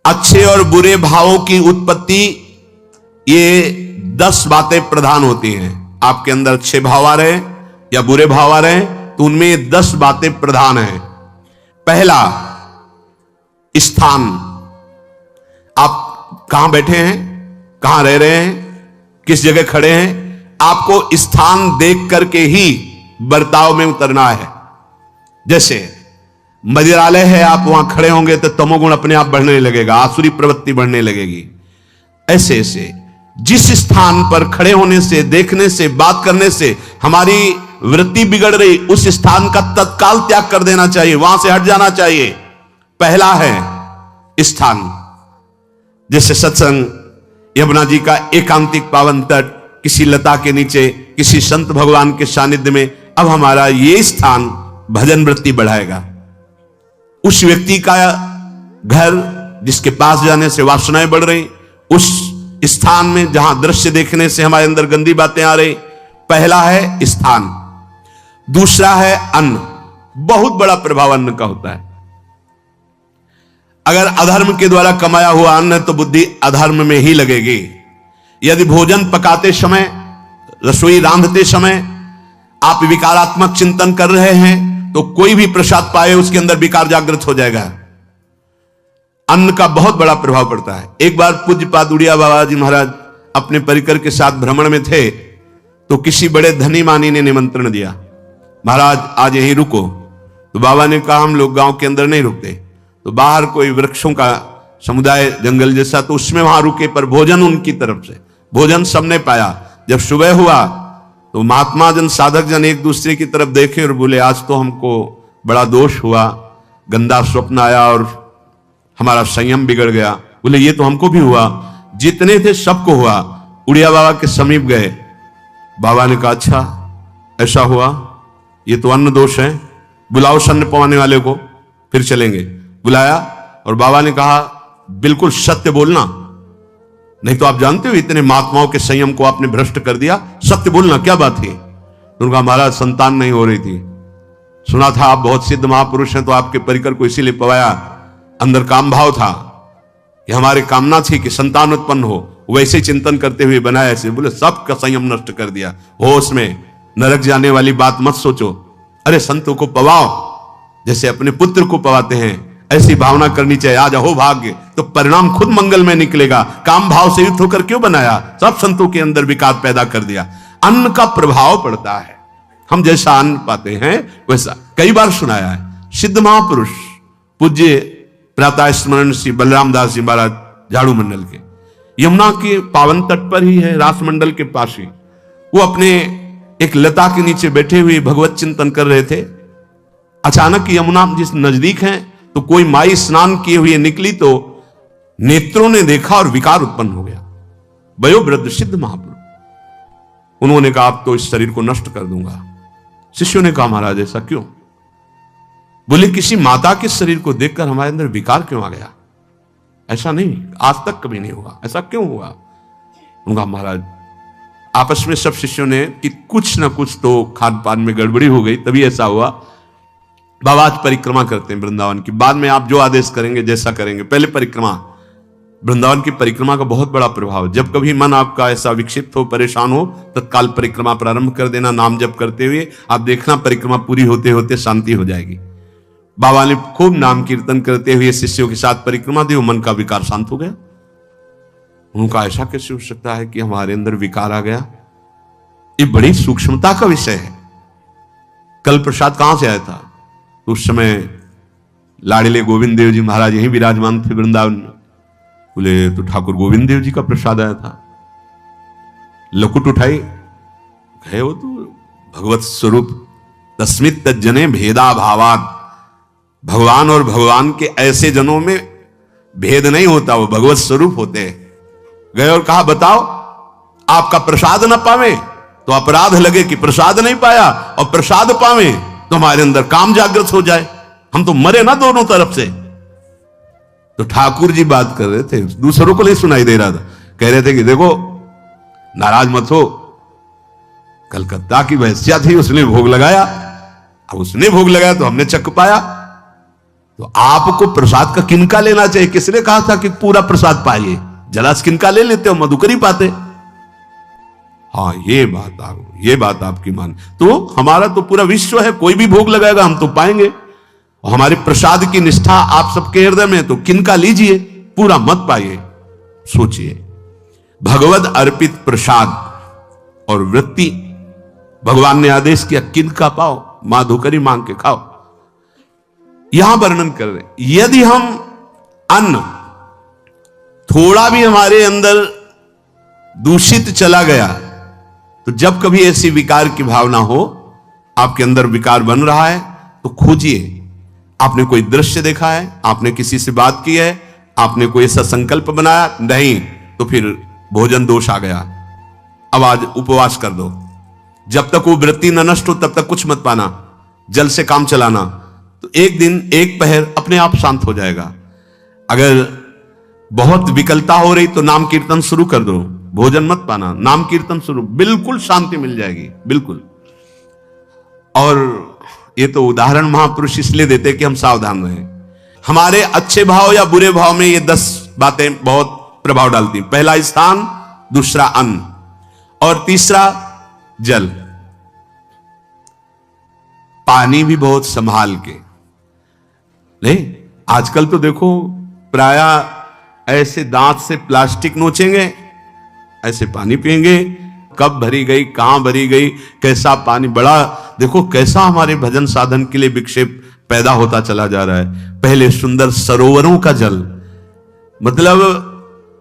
A: अच्छे और बुरे भावों की उत्पत्ति, ये 10 बातें प्रधान होती हैं। आपके अंदर अच्छे भाव आ रहे या बुरे भाव आ रहे तो उनमें 10 बातें प्रधान हैं। पहला, स्थान। आप कहां बैठे हैं, कहां रह रहे हैं, किस जगह खड़े हैं, आपको स्थान देख करके ही बर्ताव में उतरना है। जैसे मंदिरालय है, आप वहां खड़े होंगे तो तमोगुण अपने आप बढ़ने लगेगा, आसुरी प्रवृत्ति बढ़ने लगेगी। ऐसे ऐसे जिस स्थान पर खड़े होने से, देखने से, बात करने से हमारी वृत्ति बिगड़ रही, उस स्थान का तत्काल त्याग कर देना चाहिए, वहां से हट जाना चाहिए। पहला है स्थान। जैसे सत्संग, यमुना जी का एकांतिक पावन तट, किसी लता के नीचे, किसी संत भगवान के सानिध्य में, अब हमारा ये स्थान भजन वृत्ति बढ़ाएगा। उस व्यक्ति का घर जिसके पास जाने से वासनाएं बढ़ रही, उस स्थान में जहां दृश्य देखने से हमारे अंदर गंदी बातें आ रही, पहला है स्थान। दूसरा है अन्न। बहुत बड़ा प्रभाव अन्न का होता है। अगर अधर्म के द्वारा कमाया हुआ अन्न है तो बुद्धि अधर्म में ही लगेगी। यदि भोजन पकाते समय, रसोई रांधते समय आप विकारात्मक चिंतन कर रहे हैं तो कोई भी प्रसाद पाए उसके अंदर विकार जागृत हो जाएगा। अन्न का बहुत बड़ा प्रभाव पड़ता है। एक बार पूज्यपाद उड़िया बाबा जी महाराज अपने परिकर के साथ भ्रमण में थे तो किसी बड़े धनी मानी ने निमंत्रण दिया, महाराज आज यहीं रुको। तो बाबा ने कहा हम लोग गांव के अंदर नहीं रुकते, तो बाहर कोई वृक्षों का समुदाय, जंगल जैसा, तो उसमें वहां रुके, पर भोजन उनकी तरफ से, भोजन सबने पाया। जब सुबह हुआ तो महात्मा जन, साधक जन एक दूसरे की तरफ देखे और बोले आज तो हमको बड़ा दोष हुआ, गंदा स्वप्न आया और हमारा संयम बिगड़ गया। बोले ये तो हमको भी हुआ, जितने थे सबको हुआ। उड़िया बाबा के समीप गए, बाबा ने कहा अच्छा ऐसा हुआ, ये तो अन्न दोष है, बुलाओ सन्न पवाने वाले को, फिर चलेंगे। बुलाया और बाबा ने कहा बिल्कुल सत्य बोलना, नहीं तो आप जानते हो इतने महात्माओं के संयम को आपने भ्रष्ट कर दिया, सत्य बोलना, क्या बात थी। तो उनका महाराज संतान नहीं हो रही थी, सुना था आप बहुत सिद्ध महापुरुष हैं तो आपके परिकर को इसीलिए पवाया, अंदर काम भाव था, ये हमारी कामना थी कि संतान उत्पन्न हो, वैसे चिंतन करते हुए बनाया ऐसे। बोले सबका संयम नष्ट कर दिया, होश में, नरक जाने वाली बात मत सोचो। अरे संतों को पवाओ जैसे अपने पुत्र को पवाते हैं, ऐसी भावना करनी चाहिए। आज हो भाग्य तो परिणाम खुद मंगल में निकलेगा। काम भाव से युक्त होकर क्यों बनाया, सब संतों के अंदर विकार पैदा कर दिया। अन्न का प्रभाव पड़ता है, हम जैसा अन्न पाते हैं वैसा। कई बार सुनाया है, सिद्ध महापुरुष पूज्य प्रातः स्मरण श्री बलराम दास जी महाराज झाड़ू मंडल के, यमुना के पावन तट पर ही है, रासमंडल के पास ही, वो अपने एक लता के नीचे बैठे हुए भगवत चिंतन कर रहे थे। अचानक यमुना जिस नजदीक है तो कोई माई स्नान किए हुए निकली तो नेत्रों ने देखा और विकार उत्पन्न हो गया। वयोवृद्ध सिद्ध महापुरुष, उन्होंने कहा आप तो इस शरीर को नष्ट कर दूंगा। शिष्यों ने कहा महाराज ऐसा क्यों? बोले किसी माता के शरीर को देखकर हमारे अंदर विकार क्यों आ गया? ऐसा नहीं, आज तक कभी नहीं हुआ। ऐसा क्यों हुआ? उनका महाराज आपस में सब शिष्यों ने कि कुछ ना कुछ तो खान पान में गड़बड़ी हो गई, तभी ऐसा हुआ। बाबा आज परिक्रमा करते हैं वृंदावन की, बाद में आप जो आदेश करेंगे जैसा करेंगे, पहले परिक्रमा। वृंदावन की परिक्रमा का बहुत बड़ा प्रभाव। जब कभी मन आपका ऐसा विक्षिप्त हो, परेशान हो, तत्काल परिक्रमा प्रारंभ कर देना नाम जप करते हुए। आप देखना परिक्रमा पूरी होते होते शांति हो जाएगी। बाबा ने खूब नाम कीर्तन करते हुए शिष्यों के साथ परिक्रमा दी, मन का विकार शांत हो गया। उनका ऐसा कैसे हो सकता है कि हमारे अंदर विकार आ गया? ये बड़ी सूक्ष्मता का विषय है। कल प्रसाद कहां से आया था? उस समय लाड़िले गोविंद देव जी महाराज यहीं विराजमान थे वृंदावन में। बोले तो ठाकुर गोविंद देव जी का प्रसाद आया था। लकुट उठाई, गए वो तो भगवत स्वरूप तस्मित तज्जने भेदा भावात। भगवान और भगवान के ऐसे जनों में भेद नहीं होता, वो भगवत स्वरूप होते हैं। गए और कहा बताओ, आपका प्रसाद न पावे तो अपराध लगे कि प्रसाद नहीं पाया, और प्रसाद पावे तो हमारे अंदर काम जागृत हो जाए, हम तो मरे ना दोनों तरफ से। तो ठाकुर जी बात कर रहे थे, दूसरों को नहीं सुनाई दे रहा था। कह रहे थे कि देखो नाराज मत हो, कलकत्ता की वैश्या थी, उसने भोग लगाया, अब उसने भोग लगाया तो हमने चख पाया, तो आपको प्रसाद का किनका लेना चाहिए? किसने कहा था कि पूरा प्रसाद पाइए? जरा किनका ले लेते हो, मधुकरी पाते। हाँ ये बात आपकी मान। तो हमारा तो पूरा विश्व है, कोई भी भोग लगाएगा हम तो पाएंगे। और हमारे प्रसाद की निष्ठा आप सबके हृदय में, तो किनका लीजिए, पूरा मत पाइए। सोचिए, भगवद अर्पित प्रसाद और वृत्ति, भगवान ने आदेश किया किनका पाओ, माधुकरी मांग के खाओ। यहां वर्णन कर रहे, यदि हम अन्न थोड़ा भी हमारे अंदर दूषित चला गया, तो जब कभी ऐसी विकार की भावना हो, आपके अंदर विकार बन रहा है, तो खोजिए। आपने कोई दृश्य देखा है, आपने किसी से बात की है, आपने कोई ऐसा संकल्प बनाया, नहीं, तो फिर भोजन दोष आ गया। अब आज उपवास कर दो, जब तक वो वृत्ति न नष्ट हो तब तक कुछ मत पाना, जल से काम चलाना, तो एक दिन एक पहर अपने आप शांत हो जाएगा। अगर बहुत विकलता हो रही तो नाम कीर्तन शुरू कर दो, भोजन मत पाना, नाम कीर्तन शुरू, बिल्कुल शांति मिल जाएगी, बिल्कुल। और ये तो उदाहरण महापुरुष इसलिए देते कि हम सावधान रहें। हमारे अच्छे भाव या बुरे भाव में ये 10 बातें बहुत प्रभाव डालती हैं। पहला स्थान, दूसरा अन्न, और तीसरा जल। पानी भी बहुत संभाल के नहीं। आजकल तो देखो प्रायः ऐसे दांत से प्लास्टिक नोचेंगे, ऐसे पानी पिएंगे, कब भरी गई, कहां भरी गई, कैसा पानी, बड़ा देखो कैसा हमारे भजन साधन के लिए विक्षेप पैदा होता चला जा रहा है। पहले सुंदर सरोवरों का जल, मतलब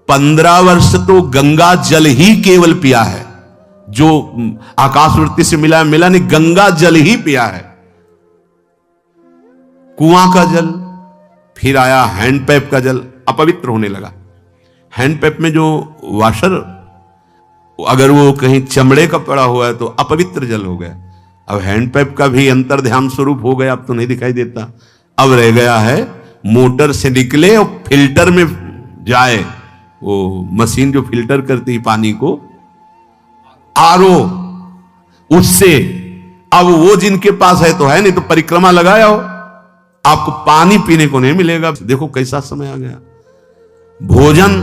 A: 15 वर्ष तो गंगा जल ही केवल पिया है, जो आकाशवृत्ति से मिला है मिला नहीं, गंगा जल ही पिया है। कुआं का जल, फिर आया हैंडपैप का जल, अपवित्र होने लगा। हैंडपैप में जो वाशर, अगर वो कहीं चमड़े का पड़ा हुआ है तो अपवित्र जल हो गया। अब हैंडपैप का भी अंतर ध्यान स्वरूप हो गया, अब तो नहीं दिखाई देता। अब रह गया है मोटर से निकले और फिल्टर में जाए, वो मशीन जो फिल्टर करती है पानी को, आरओ, उससे। अब वो जिनके पास है तो है, नहीं तो परिक्रमा लगाया हो, आपको पानी पीने को नहीं मिलेगा। देखो कैसा समय आ गया। भोजन,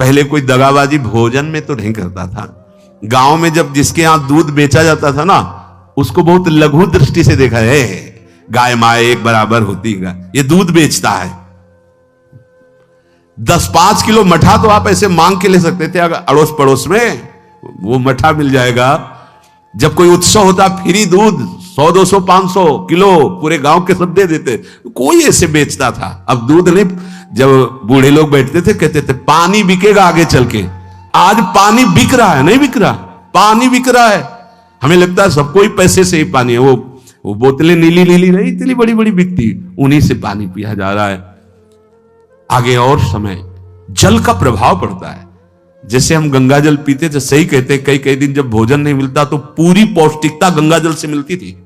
A: पहले कोई दगाबाजी भोजन में तो नहीं करता था। गांव में जब जिसके यहां दूध बेचा जाता था ना, उसको बहुत लघु दृष्टि से देखा है, गाय माए एक बराबर होती है, ये दूध बेचता है। 10-5 किलो मठा तो आप ऐसे मांग के ले सकते थे, अगर अड़ोस पड़ोस में वो मठा मिल जाएगा। जब कोई उत्सव होता, फ्री दूध 100, 200, 500 किलो पूरे गांव के सब दे देते, कोई ऐसे बेचता था। अब दूध नहीं, जब बूढ़े लोग बैठते थे कहते थे पानी बिकेगा आगे चल के। आज पानी बिक रहा है, नहीं बिक रहा, पानी बिक रहा है। हमें लगता है सबको ही पैसे से ही पानी है, वो बोतलें नीली नीली नहीं, इतनी बड़ी बड़ी बिकती, उन्हीं से पानी पिया जा रहा है। आगे और समय जल का प्रभाव पड़ता है। जैसे हम गंगा जल पीते थे, सही कहते, कई कई दिन जब भोजन नहीं मिलता तो पूरी पौष्टिकता गंगा जल से मिलती थी।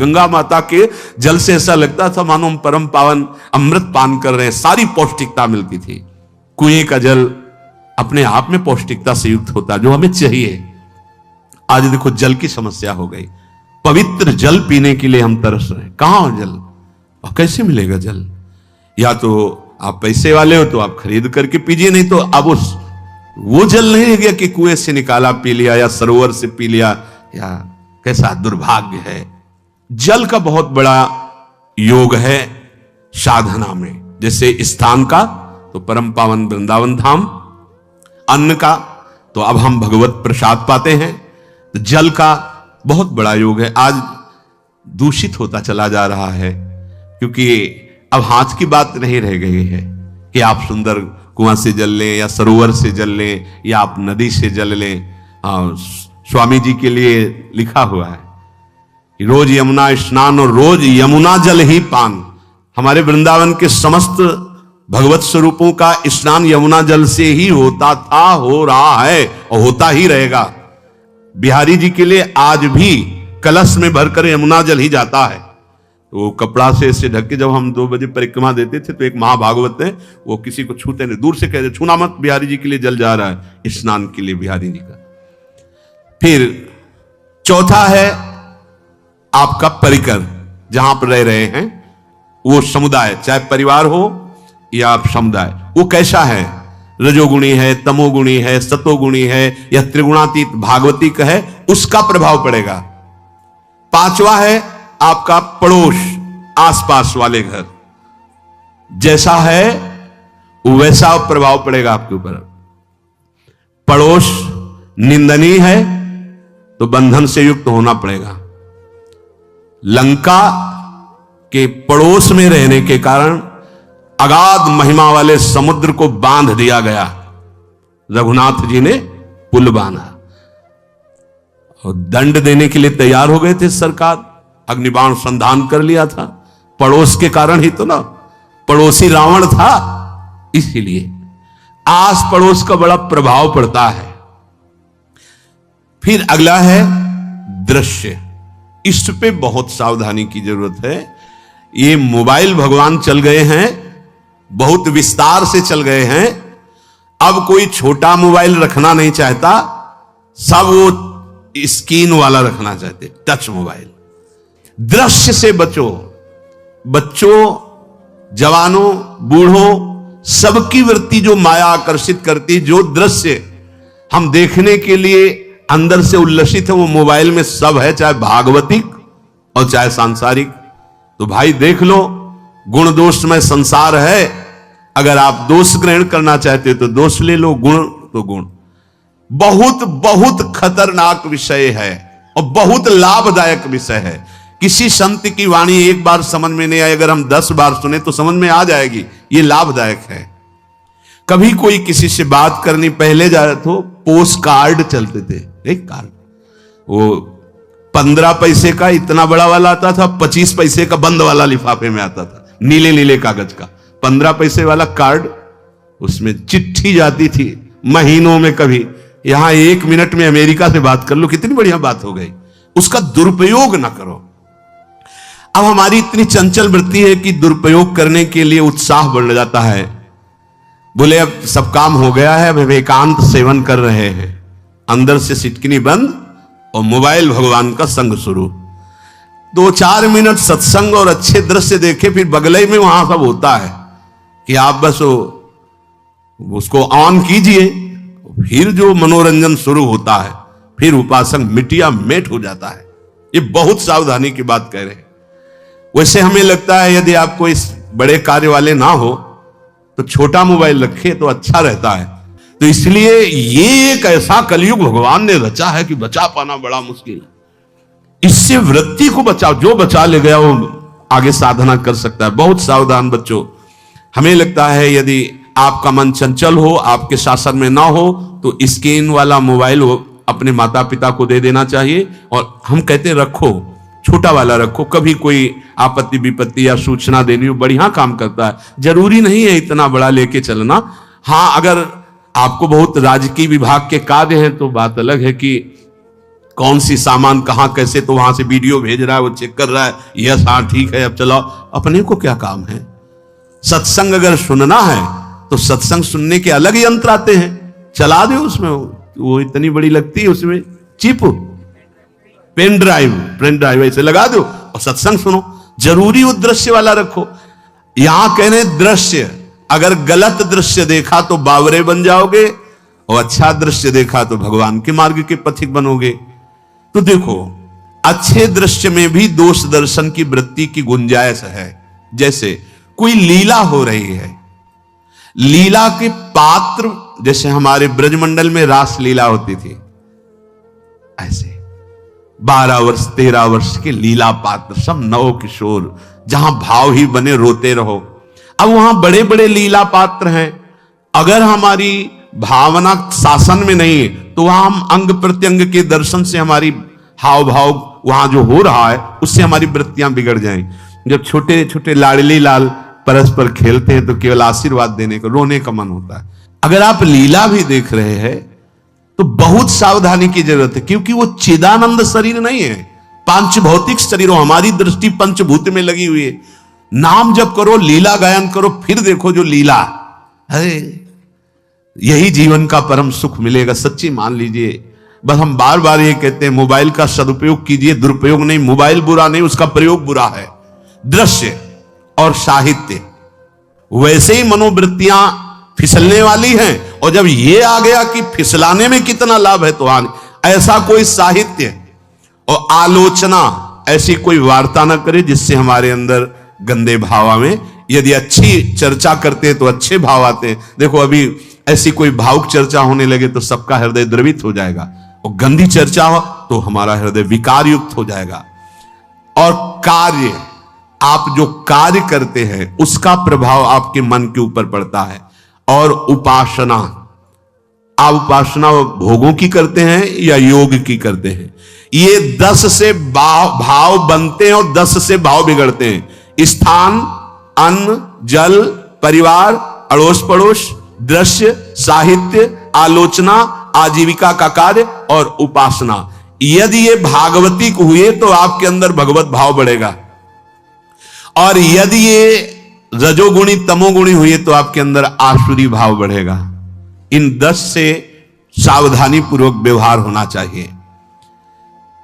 A: गंगा माता के जल से ऐसा लगता था मानो हम परम पावन अमृत पान कर रहे हैं, सारी पौष्टिकता मिलती थी। कुएं का जल अपने आप में पौष्टिकता से युक्त होता जो हमें चाहिए। आज देखो जल की समस्या हो गई, पवित्र जल पीने के लिए हम तरस रहे हैं। कहां हो जल और कैसे मिलेगा जल? या तो आप पैसे वाले हो तो आप खरीद करके पीजिए, नहीं तो अब वो जल नहीं रह गया कि कुएं से निकाला पी लिया या सरोवर से पी लिया। या कैसा दुर्भाग्य है। जल का बहुत बड़ा योग है साधना में। जैसे स्थान का तो परम पावन वृंदावन धाम, अन्न का तो अब हम भगवत प्रसाद पाते हैं, तो जल का बहुत बड़ा योग है। आज दूषित होता चला जा रहा है क्योंकि अब हाथ की बात नहीं रह गई है कि आप सुंदर कुआं से जल लें या सरोवर से जल लें या आप नदी से जल लें। स्वामी जी के लिए लिखा हुआ है कि रोज यमुना स्नान और रोज यमुना जल ही पान। हमारे वृंदावन के समस्त भगवत स्वरूपों का स्नान यमुना जल से ही होता था, हो रहा है और होता ही रहेगा। बिहारी जी के लिए आज भी कलश में भरकर यमुना जल ही जाता है। तो कपड़ा से ऐसे ढक के जब हम 2 बजे परिक्रमा देते थे तो एक महाभागवत है, वो किसी को छूते नहीं, दूर से कहते छूना मत, बिहारी जी के लिए जल जा रहा है स्नान के लिए बिहारी जी का। फिर चौथा है आपका परिकर, जहां पर रह रहे हैं वो समुदाय, चाहे परिवार हो या आप समुदाय, वो कैसा है? रजोगुणी है, तमोगुणी है, सतोगुणी है या त्रिगुणातीत भागवतिक है, उसका प्रभाव पड़ेगा। पांचवा है आपका पड़ोस, आसपास वाले घर, जैसा है वैसा प्रभाव पड़ेगा आपके ऊपर। पड़ोस निंदनीय है तो बंधन से युक्त होना पड़ेगा। लंका के पड़ोस में रहने के कारण अगाध महिमा वाले समुद्र को बांध दिया गया। रघुनाथ जी ने पुल बांधा और दंड देने के लिए तैयार हो गए थे सरकार, अग्निबाण संधान कर लिया था, पड़ोस के कारण ही तो ना, पड़ोसी रावण था। इसीलिए आस पड़ोस का बड़ा प्रभाव पड़ता है। फिर अगला है दृश्य, इस पे बहुत सावधानी की जरूरत है। ये मोबाइल भगवान चल गए हैं, बहुत विस्तार से चल गए हैं। अब कोई छोटा मोबाइल रखना नहीं चाहता, सब वो स्क्रीन वाला रखना चाहते, टच मोबाइल। दृश्य से बचो, बच्चों, जवानों, बूढ़ों, सबकी वृत्ति जो माया आकर्षित करती, जो दृश्य हम देखने के लिए अंदर से उल्लसित है, वो मोबाइल में सब है, चाहे भागवतिक और चाहे सांसारिक। तो भाई देख लो, गुण दोष में संसार है। अगर आप दोष ग्रहण करना चाहते हो तो दोष ले लो, गुण तो गुण। बहुत बहुत खतरनाक विषय है और बहुत लाभदायक विषय है। किसी संत की वाणी एक बार समझ में नहीं आई, अगर हम 10 बार सुने तो समझ में आ जाएगी। ये लाभदायक है। कभी कोई किसी से बात करनी, पहले जाए तो पोस्ट कार्ड चलते थे, एक कार्ड, वो 15 पैसे का इतना बड़ा वाला आता था, 25 पैसे का बंद वाला लिफाफे में आता था, नीले नीले कागज का 15 पैसे वाला कार्ड। उसमें चिट्ठी जाती थी महीनों में। कभी यहां 1 मिनट में अमेरिका से बात कर लो, कितनी बढ़िया बात हो गई। उसका दुरुपयोग ना करो। अब हमारी इतनी चंचल वृत्ति है कि दुरुपयोग करने के लिए उत्साह बढ़ जाता है। बोले अब सब काम हो गया है, अब एकांत सेवन कर रहे हैं, अंदर से सिटकिनी बंद और मोबाइल भगवान का संग शुरू। 2-4 मिनट सत्संग और अच्छे दृश्य देखे, फिर बगले में वहां सब होता है कि आप बस उसको ऑन कीजिए, फिर जो मनोरंजन शुरू होता है, फिर उपासक मिटिया मेट हो जाता है। ये बहुत सावधानी की बात कह रहे हैं। वैसे हमें लगता है यदि आपको इस बड़े कार्य वाले ना हो तो छोटा मोबाइल रखे तो अच्छा रहता है। तो इसलिए ये एक ऐसा कलयुग भगवान ने रचा है कि बचा पाना बड़ा मुश्किल है। इससे वृत्ति को बचाओ, जो बचा ले गया वो आगे साधना कर सकता है। बहुत सावधान बच्चों। हमें लगता है यदि आपका मन चंचल हो, आपके शासन में ना हो, तो स्क्रीन वाला मोबाइल अपने माता पिता को दे देना चाहिए। और हम कहते रखो, छोटा वाला रखो, कभी कोई आपत्ति विपत्ति या सूचना देनी हो, बढ़िया काम करता है। जरूरी नहीं है इतना बड़ा लेके चलना। हाँ, अगर आपको बहुत राजकीय विभाग के कार्य हैं तो बात अलग है कि कौन सी सामान कहां कैसे, तो वहां से वीडियो भेज रहा है, वो चेक कर रहा है, यस हाँ ठीक है अब चलाओ। अपने को क्या काम है? सत्संग अगर सुनना है तो सत्संग सुनने के अलग यंत्र आते हैं, चला दो उसमें, वो इतनी बड़ी लगती है उसमें चिप, पेन ड्राइव ऐसे लगा दो और सत्संग सुनो। जरूरी वो दृश्य वाला रखो। यहां कह रहे दृश्य, अगर गलत दृश्य देखा तो बावरे बन जाओगे और अच्छा दृश्य देखा तो भगवान के मार्ग के पथिक बनोगे। तो देखो, अच्छे दृश्य में भी दोष दर्शन की वृत्ति की गुंजाइश है। जैसे कोई लीला हो रही है, लीला के पात्र, जैसे हमारे ब्रजमंडल में रास लीला होती थी, ऐसे 12 वर्ष 13 वर्ष के लीला पात्र, सब नव किशोर, जहां भाव ही बने रोते रहो। अब वहां बड़े बड़े लीला पात्र हैं, अगर हमारी भावना शासन में नहीं है तो वहां हम अंग प्रत्यंग के दर्शन से हमारी हाव भाव वहां जो हो रहा है उससे हमारी वृत्तियां बिगड़ जाएं। जब छोटे छोटे लाडली लाल परस्पर खेलते हैं तो केवल आशीर्वाद देने को, रोने का मन होता है। अगर आप लीला भी देख रहे हैं तो बहुत सावधानी की जरूरत है, क्योंकि वो चिदानंद शरीर नहीं है, पांच भौतिक शरीर। हमारी दृष्टि पंचभूत में लगी हुई है। नाम जप करो, लीला गायन करो, फिर देखो जो लीला है, यही जीवन का परम सुख मिलेगा। सच्ची मान लीजिए। बस हम बार बार ये कहते हैं मोबाइल का सदुपयोग कीजिए, दुरुपयोग नहीं। मोबाइल बुरा नहीं, उसका प्रयोग बुरा है। दृश्य और साहित्य वैसे ही मनोवृत्तियां फिसलने वाली हैं, और जब ये आ गया कि फिसलाने में कितना लाभ है तो ऐसा कोई साहित्य और आलोचना, ऐसी कोई वार्ता ना करे जिससे हमारे अंदर गंदे भाव आवे। यदि अच्छी चर्चा करते हैं तो अच्छे भाव आते हैं। देखो अभी ऐसी कोई भावुक चर्चा होने लगे तो सबका हृदय द्रवित हो जाएगा, और गंदी चर्चा हो तो हमारा हृदय विकार युक्त हो जाएगा। और कार्य, आप जो कार्य करते हैं उसका प्रभाव आपके मन के ऊपर पड़ता है। और उपासना, आप उपासना भोगों की करते हैं या योग की करते हैं, ये 10 से भाव बनते हैं और 10 से भाव बिगड़ते हैं। स्थान, अन्न, जल, परिवार, अड़ोस पड़ोस, दृश्य, साहित्य, आलोचना, आजीविका का कार्य और उपासना। यदि ये भागवतिक हुए तो आपके अंदर भगवत भाव बढ़ेगा, और यदि ये रजोगुणी तमोगुणी हुए तो आपके अंदर आसुरी भाव बढ़ेगा। इन 10 से सावधानी पूर्वक व्यवहार होना चाहिए।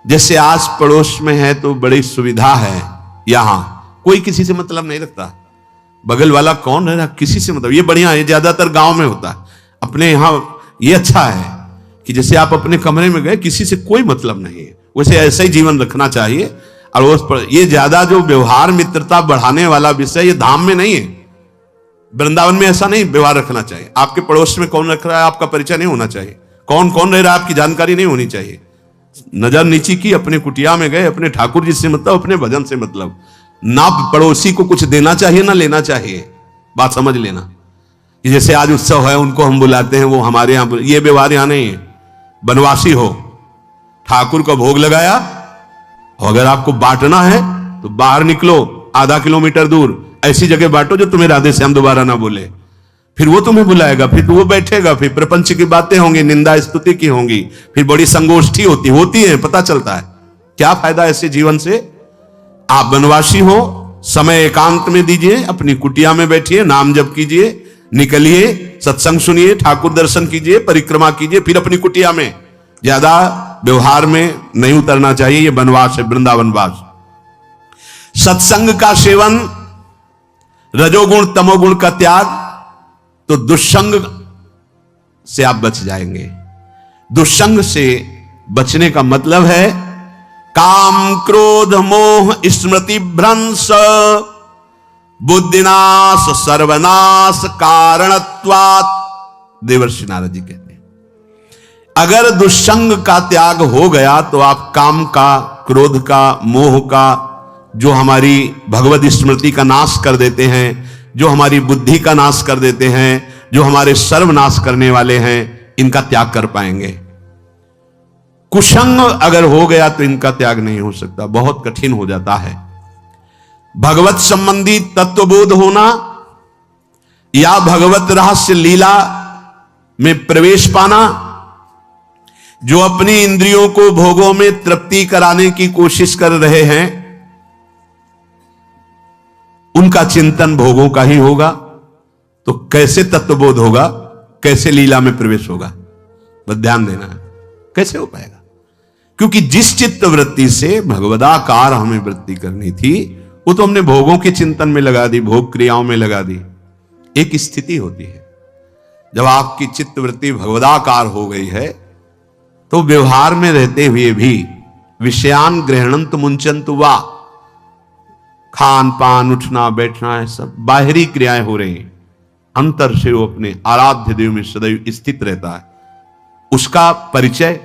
A: जैसे आस पड़ोस में है तो बड़ी सुविधा है, यहां कोई किसी से मतलब नहीं रखता, बगल वाला कौन है किसी से मतलब, ये बढ़िया है। ज्यादातर गांव में होता है। अपने यहां ये अच्छा है कि जैसे आप अपने कमरे में गए, किसी से कोई मतलब नहीं है, वैसे ऐसा ही जीवन रखना चाहिए। और उस पर ये ज्यादा जो व्यवहार मित्रता बढ़ाने वाला विषय, ये धाम में नहीं है। वृंदावन में ऐसा नहीं व्यवहार रखना चाहिए। आपके पड़ोस में कौन रख रहा है आपका परिचय नहीं होना चाहिए, कौन कौन रह रहा है आपकी जानकारी नहीं होनी चाहिए। नजर नीची की, अपने कुटिया में गए, अपने ठाकुर जी से मतलब, अपने भजन से मतलब। ना पड़ोसी को कुछ देना चाहिए ना लेना चाहिए, बात समझ लेना। कि जैसे आज उत्सव है उनको हम बुलाते हैं, वो हमारे यहां, ये व्यवहार यहां नहीं है। बनवासी हो, ठाकुर का भोग लगाया, और अगर आपको बांटना है तो बाहर निकलो, आधा किलोमीटर दूर ऐसी जगह बांटो जो तुम्हें राधे श्याम दोबारा ना बोले, फिर वो तुम्हें बुलाएगा, फिर वो बैठेगा, फिर प्रपंच की बातें होंगी, निंदा स्तुति की होंगी, फिर बड़ी संगोष्ठी होती है, पता चलता है। क्या फायदा ऐसे जीवन से? आप बनवासी हो, समय एकांत में दीजिए, अपनी कुटिया में बैठिए, नाम जप कीजिए, निकलिए, सत्संग सुनिए, ठाकुर दर्शन कीजिए, परिक्रमा कीजिए, फिर अपनी कुटिया में। ज्यादा व्यवहार में नहीं उतरना चाहिए, ये बनवास है, वृंदावनवास। सत्संग का सेवन, रजोगुण तमोगुण का त्याग, तो दुष्संग से आप बच जाएंगे। दुष्संग से बचने का मतलब है काम क्रोध मोह स्मृति भ्रंश बुद्धिनाश सर्वनाश कारणत्वात्, देवर्षि नारद जी कहते हैं। अगर दुष्संग का त्याग हो गया तो आप काम का, क्रोध का, मोह का, जो हमारी भगवत स्मृति का नाश कर देते हैं, जो हमारी बुद्धि का नाश कर देते हैं, जो हमारे सर्वनाश करने वाले हैं, इनका त्याग कर पाएंगे। कुसंग अगर हो गया तो इनका त्याग नहीं हो सकता, बहुत कठिन हो जाता है। भगवत संबंधी तत्वबोध होना या भगवत रहस्य लीला में प्रवेश पाना, जो अपनी इंद्रियों को भोगों में तृप्ति कराने की कोशिश कर रहे हैं, उनका चिंतन भोगों का ही होगा, तो कैसे तत्वबोध होगा, कैसे लीला में प्रवेश होगा? बस ध्यान देना है, कैसे हो पाएगा? क्योंकि जिस चित्त वृत्ति से भगवदाकार हमें वृत्ति करनी थी, वो तो हमने भोगों के चिंतन में लगा दी, भोग क्रियाओं में लगा दी। एक स्थिति होती है जब आपकी चित्त वृत्ति भगवदाकार हो गई है, तो व्यवहार में रहते हुए भी विषयान ग्रहणंत मुंचंत वा, खान पान उठना बैठना है सब बाहरी क्रियाएं हो रही हैं, अंतर से वो अपने आराध्य देव में सदैव स्थित रहता है। उसका परिचय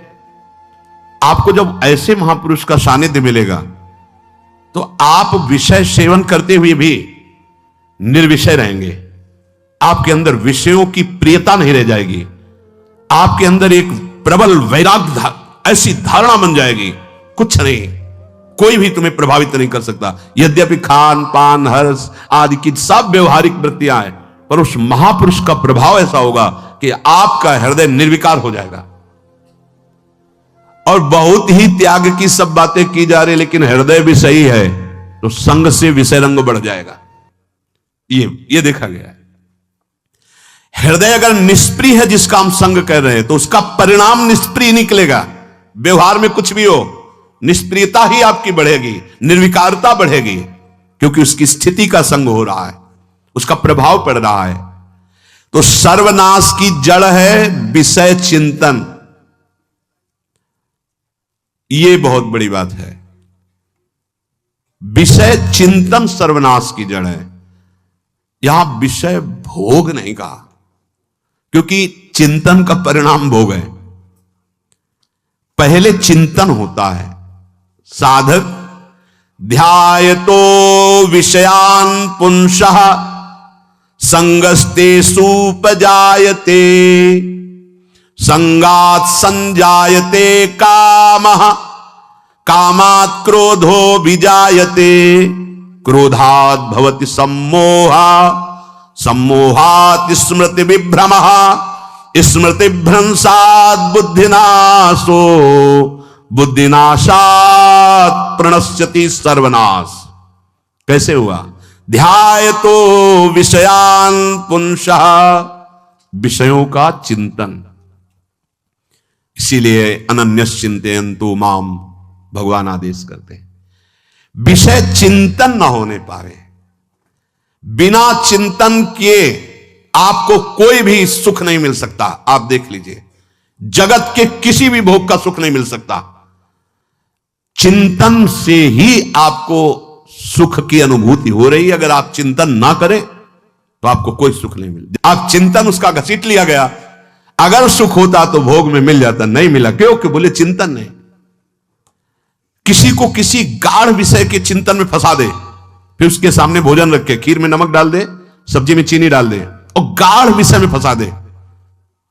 A: आपको जब ऐसे महापुरुष का सानिध्य मिलेगा, तो आप विषय सेवन करते हुए भी निर्विषय रहेंगे। आपके अंदर विषयों की प्रियता नहीं रह जाएगी, आपके अंदर एक प्रबल वैराग्य ऐसी धारणा बन जाएगी, कुछ नहीं, कोई भी तुम्हें प्रभावित नहीं कर सकता। यद्यपि खान पान हर्ष आदि की सब व्यवहारिक वृत्तियां हैं, पर उस महापुरुष का प्रभाव ऐसा होगा कि आपका हृदय निर्विकार हो जाएगा। और बहुत ही त्याग की सब बातें की जा रही, लेकिन हृदय भी सही है, तो संग से विषय रंग बढ़ जाएगा। ये देखा गया है। हृदय अगर निष्प्रिय है, जिसका हम संग कर रहे हैं, तो उसका परिणाम निष्प्रिय निकलेगा। व्यवहार में कुछ भी हो, निष्प्रियता ही आपकी बढ़ेगी, निर्विकारता बढ़ेगी, क्योंकि उसकी स्थिति का संग हो रहा है, उसका प्रभाव पड़ रहा है। तो सर्वनाश की जड़ है विषय चिंतन। ये बहुत बड़ी बात है। विषय चिंतन सर्वनाश की जड़ है। यहां विषय भोग नहीं कहा, क्योंकि चिंतन का परिणाम भोग है। पहले चिंतन होता है। साधक ध्यायतो विषयान पुंसः संगस्तेषु उपजायते, संगात संजायते कामः, कामात् क्रोधो विजायते, क्रोधात् भवति सम्मोहः, सम्मोहात् स्मृति विभ्रमः, स्मृति भ्रंशात् बुद्धिनाशो, बुद्धिनाशात् प्रणश्यति सर्वनाश। कैसे हुआ? ध्यायतो विषयान पुंसः, विषयों का चिंतन। इसीलिए अनन्यश्चिन्तयन्तु माम भगवान आदेश करते हैं। विषय चिंतन न होने पावे, बिना चिंतन किए आपको कोई भी सुख नहीं मिल सकता। आप देख लीजिए, जगत के किसी भी भोग का सुख नहीं मिल सकता। चिंतन से ही आपको सुख की अनुभूति हो रही है। अगर आप चिंतन ना करें तो आपको कोई सुख नहीं मिलता। आप चिंतन उसका घसीट लिया गया। अगर सुख होता तो भोग में मिल जाता, नहीं मिला। क्यों? कि बोले चिंतन नहीं। किसी को किसी गाढ़ विषय के चिंतन में फंसा दे, फिर उसके सामने भोजन रख के खीर में नमक डाल दे, सब्जी में चीनी डाल दे और गाढ़ विषय में फंसा दे।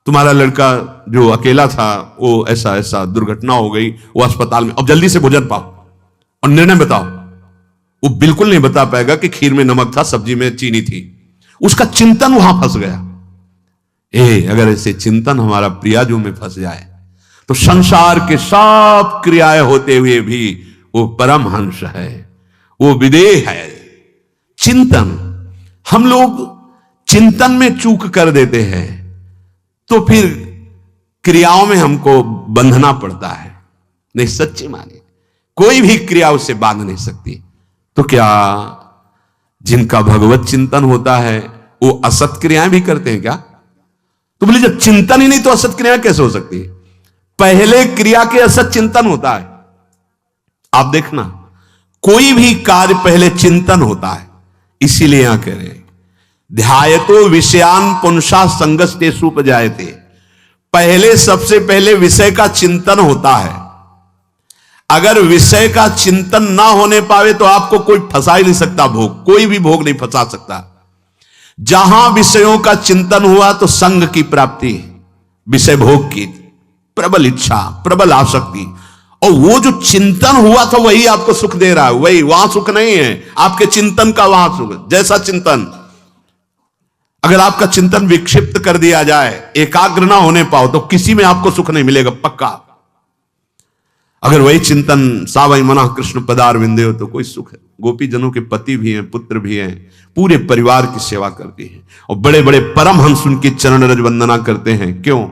A: तुम्हारा लड़का जो अकेला था, वो ऐसा ऐसा दुर्घटना हो गई, वो अस्पताल में, अब जल्दी से भोजन पाओ और निर्णय बताओ। वो बिल्कुल नहीं बता पाएगा कि खीर में नमक था, सब्जी में चीनी थी। उसका चिंतन वहां फंस गया। अगर ऐसे चिंतन हमारा प्रियाजू में फंस जाए तो संसार के सब क्रियाएं होते हुए भी वो परमहंस है, वो विदेह है। चिंतन, हम लोग चिंतन में चूक कर देते हैं, तो फिर क्रियाओं में हमको बंधना पड़ता है। नहीं, सच्ची मानिए, कोई भी क्रिया उससे बांध नहीं सकती। तो क्या जिनका भगवत चिंतन होता है वो असत क्रियाएं भी करते हैं क्या? तो बोले जब चिंतन ही नहीं तो असत क्रिया कैसे हो सकती है? पहले क्रिया के असत चिंतन होता है। आप देखना, कोई भी कार्य पहले चिंतन होता है। इसीलिए यहां कह रहे हैं ध्यायतो विषयान पुंसा संगस्तेषु उपजायते। पहले, सबसे पहले विषय का चिंतन होता है। अगर विषय का चिंतन ना होने पावे तो आपको कोई फंसा ही नहीं सकता। भोग, कोई भी भोग नहीं फंसा सकता। जहां विषयों का चिंतन हुआ तो संग की प्राप्ति, विषय भोग की प्रबल इच्छा, प्रबल आसक्ति, और वो जो चिंतन हुआ था वही आपको सुख दे रहा है। वही, वहां सुख नहीं है, आपके चिंतन का वहां सुख। जैसा चिंतन, अगर आपका चिंतन विक्षिप्त कर दिया जाए, एकाग्र ना होने पाओ, तो किसी में आपको सुख नहीं मिलेगा, पक्का। अगर वही चिंतन सावई मना कृष्ण पदार विंदे हो तो कोई सुख है। गोपी जनों के पति भी हैं, पुत्र भी हैं, पूरे परिवार की सेवा करती हैं और बड़े बड़े परमहंस उनकी चरण रज वंदना करते हैं। क्यों?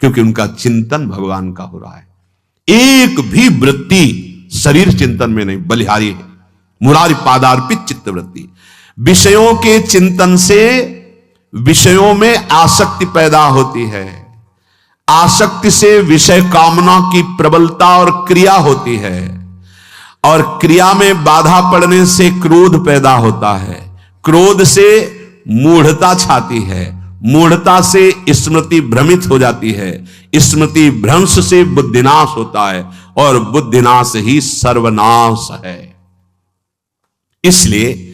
A: क्योंकि उनका चिंतन भगवान का हो रहा है। एक भी वृत्ति शरीर चिंतन में नहीं, बलिहारी है। मुरारी पादार्पित चित्त वृत्ति। विषयों के चिंतन से विषयों में आसक्ति पैदा होती है, आसक्ति से विषय कामना की प्रबलता और क्रिया होती है, और क्रिया में बाधा पड़ने से क्रोध पैदा होता है, क्रोध से मूढ़ता छाती है, मूढ़ता से स्मृति भ्रमित हो जाती है, स्मृति भ्रंश से बुद्धिनाश होता है, और बुद्धिनाश ही सर्वनाश है। इसलिए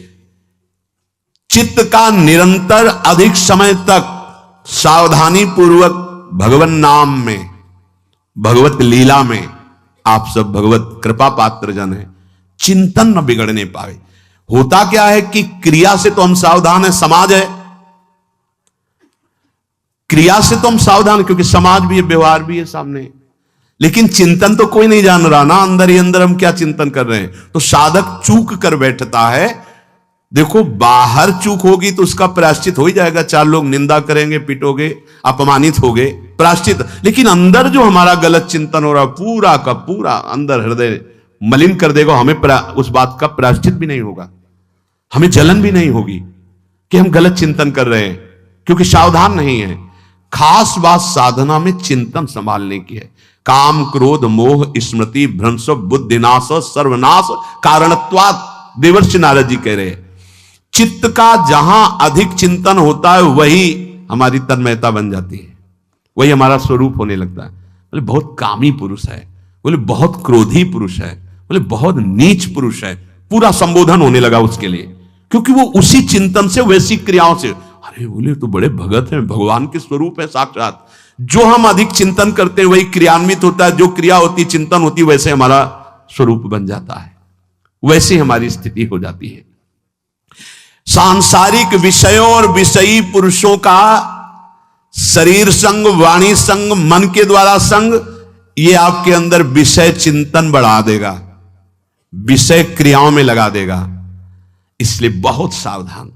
A: चित्त का निरंतर अधिक समय तक सावधानी पूर्वक भगवन नाम में, भगवत लीला में, आप सब भगवत कृपा पात्र जन है, चिंतन न बिगड़ने पावे। होता क्या है कि क्रिया से तो हम सावधान है, समाज है, क्रिया से तो हम सावधान, क्योंकि समाज भी है, व्यवहार भी है सामने, लेकिन चिंतन तो कोई नहीं जान रहा ना, अंदर ही अंदर हम क्या चिंतन कर रहे हैं। तो साधक चूक कर बैठता है। देखो, बाहर चूक होगी तो उसका प्रायश्चित हो ही जाएगा, चार लोग निंदा करेंगे, पिटोगे, अपमानित होगे, प्रायश्चित। लेकिन अंदर जो हमारा गलत चिंतन हो रहा है, पूरा का पूरा अंदर हृदय मलिन कर देगा, हमें उस बात का प्रायश्चित भी नहीं होगा, हमें जलन भी नहीं होगी कि हम गलत चिंतन कर रहे हैं, क्योंकि सावधान नहीं है। खास बात साधना में चिंतन संभालने की है। काम क्रोध मोह स्मृति भ्रंश बुद्धिनाश सर्वनाश कारणत्वात्, देवर्षि नारद जी कह रहे हैं। चित्त का जहां अधिक चिंतन होता है वही हमारी तन्मयता बन जाती है, वही हमारा स्वरूप होने लगता है। बोले बहुत कामी पुरुष है, बोले बहुत क्रोधी पुरुष है, बोले बहुत नीच पुरुष है, पूरा संबोधन होने लगा उसके लिए, क्योंकि वो उसी चिंतन से, वैसी क्रियाओं से। अरे बोले तो बड़े भगत हैं, भगवान के स्वरूप है साक्षात। जो हम अधिक चिंतन करते हैं वही क्रियान्वित होता है, जो क्रिया होती, चिंतन होती, वैसे हमारा स्वरूप बन जाता है, वैसी हमारी स्थिति हो जाती है। सांसारिक विषयों और विषयी पुरुषों का शरीर संग, वाणी संग, मन के द्वारा संग, ये आपके अंदर विषय चिंतन बढ़ा देगा, विषय क्रियाओं में लगा देगा। इसलिए बहुत सावधान।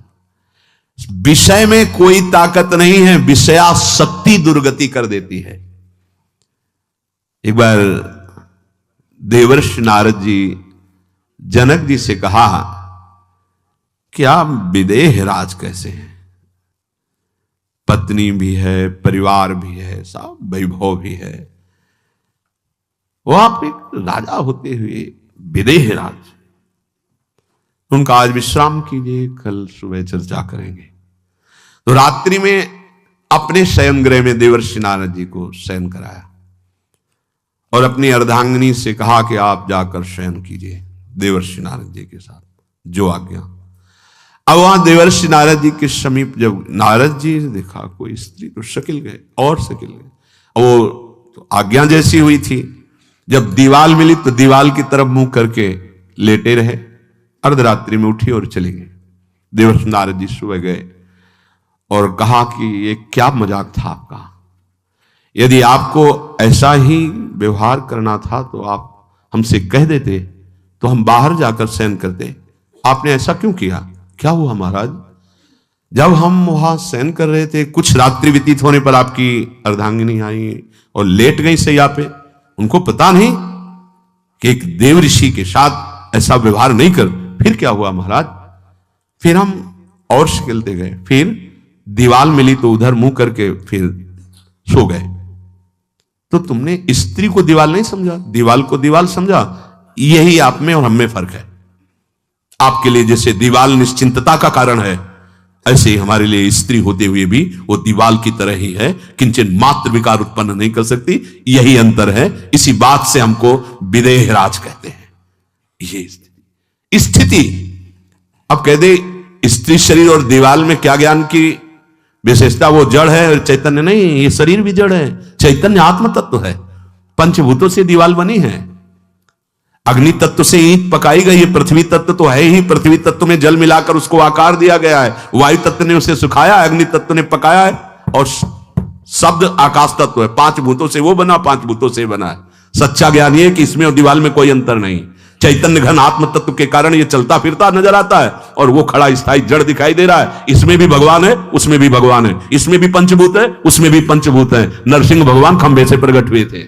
A: विषय में कोई ताकत नहीं है, विषयासक्ति दुर्गति कर देती है। एक बार देवर्षि नारद जी जनक जी से कहा कि आप विदेह राज कैसे हैं, पत्नी भी है, परिवार भी है, सब वैभव भी है, वो आप एक राजा होते हुए विदेह राज। उनका आज विश्राम कीजिए, कल सुबह चर्चा करेंगे। तो रात्रि में अपने शयन गृह में देवर्षि नारद जी को शयन कराया और अपनी अर्धांगिनी से कहा कि आप जाकर शयन कीजिए देवर्षि नारद जी के साथ, जो आज्ञा। अब वहां देवर्षि नारद जी के समीप जब नारद जी ने देखा कोई स्त्री, तो शकिल गए और शकिल गए। वो तो आज्ञा जैसी हुई थी, जब दीवाल मिली तो दीवाल की तरफ मुंह करके लेटे रहे। अर्धरात्रि में उठी और चली गई। देवर्षि नारद जी सुबह गए और कहा कि ये क्या मजाक था आपका, यदि आपको ऐसा ही व्यवहार करना था तो आप हमसे कह देते तो हम बाहर जाकर शयन करते, आपने ऐसा क्यों किया? क्या हुआ महाराज? जब हम वहां शयन कर रहे थे, कुछ रात्रि व्यतीत होने पर आपकी अर्धांगिनी आई और लेट गई सैया पे। उनको पता नहीं कि एक देव ऋषि के साथ ऐसा व्यवहार नहीं कर। फिर क्या हुआ महाराज? फिर हम और शिकलते गए, फिर दीवाल मिली तो उधर मुंह करके फिर सो गए। तो तुमने स्त्री को दीवाल नहीं समझा, दीवाल को दीवाल समझा। यही आप में और हम में फर्क है। आपके लिए जैसे दीवाल निश्चिंतता का कारण है, ऐसे ही हमारे लिए स्त्री होते हुए भी वो दीवाल की तरह ही है, किंचन मात्र विकार उत्पन्न नहीं कर सकती। यही अंतर है। इसी बात से हमको विदेह राज कहते हैं। ये स्थिति अब कह दे स्त्री शरीर और दीवाल में क्या ज्ञान की विशेषता? वो जड़ है और चैतन्य नहीं। ये शरीर भी जड़ है, चैतन्य आत्म तत्व है। पंचभूतों से दीवाल बनी है, अग्नि तत्व से ईंट पकाई गई है, पृथ्वी तत्व तो है ही, पृथ्वी तत्व में जल मिलाकर उसको आकार दिया गया है, वायु तत्व ने उसे सुखाया, अग्नि तत्व ने पकाया है, और शब्द आकाश तत्व है। पांच भूतों से वो बना, पांच भूतों से बना है। सच्चा ज्ञान ये कि इसमें और दीवार में कोई अंतर नहीं। चैतन्य घन आत्म तत्व के कारण ये चलता फिरता नजर आता है और वो खड़ा स्थायी जड़ दिखाई दे रहा है। इसमें भी भगवान है, उसमें भी भगवान है, इसमें भी पंचभूत है, उसमें भी पंचभूत है। नरसिंह भगवान खंभे से प्रकट हुए थे,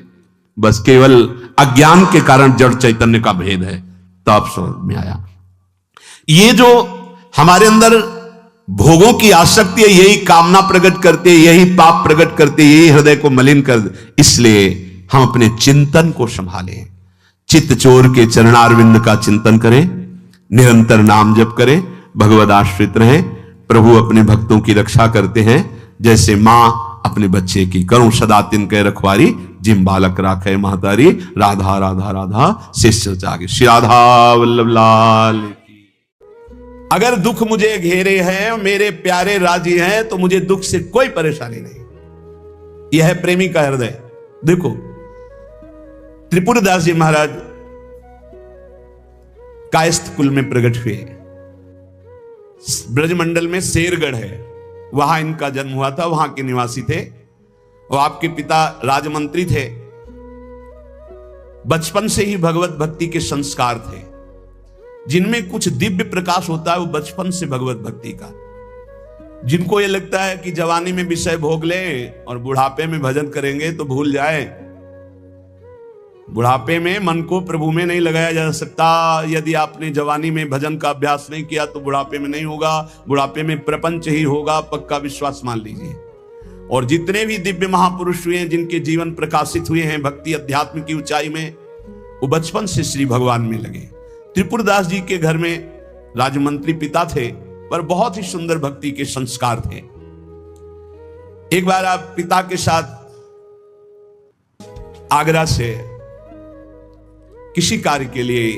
A: बस केवल अज्ञान के कारण जड़ चैतन्य का भेद है। तब समझ में आया ये जो हमारे अंदर भोगों की आसक्ति है, यही कामना प्रकट करते, यही पाप प्रकट करते, यही हृदय को मलिन कर। इसलिए हम अपने चिंतन को संभालें, चित्त चोर के चरणारविंद का चिंतन करें, निरंतर नाम जप करें, भगवद आश्रित रहें। प्रभु अपने भक्तों की रक्षा करते हैं, जैसे मां अपने बच्चे की। करूं सदा तिनके रखवारी, जिम बालक राखे महतारी। राधा राधा राधा शिष्य जागे। श्री राधा वल्लभ लाल की। अगर दुख मुझे घेरे हैं, मेरे प्यारे राजी हैं, तो मुझे दुख से कोई परेशानी नहीं। यह है प्रेमी का हृदय। देखो त्रिपुरदास जी महाराज कायस्थ कुल में प्रकट हुए। ब्रजमंडल में शेरगढ़ है, वहां इनका जन्म हुआ था, वहां के निवासी थे। और आपके पिता राजमंत्री थे। बचपन से ही भगवत भक्ति के संस्कार थे। जिनमें कुछ दिव्य प्रकाश होता है वो बचपन से भगवत भक्ति का। जिनको ये लगता है कि जवानी में विषय भोग लें और बुढ़ापे में भजन करेंगे तो भूल जाए। बुढ़ापे में मन को प्रभु में नहीं लगाया जा सकता। यदि आपने जवानी में भजन का अभ्यास नहीं किया तो बुढ़ापे में नहीं होगा। बुढ़ापे में प्रपंच ही होगा, पक्का विश्वास मान लीजिए। और जितने भी दिव्य महापुरुष हुए हैं, जिनके जीवन प्रकाशित हुए हैं भक्ति अध्यात्म की ऊंचाई में, वो बचपन से श्री भगवान में लगे। त्रिपुरदास जी के घर में राजमंत्री पिता थे, पर बहुत ही सुंदर भक्ति के संस्कार थे। एक बार आप पिता के साथ आगरा से किसी कार्य के लिए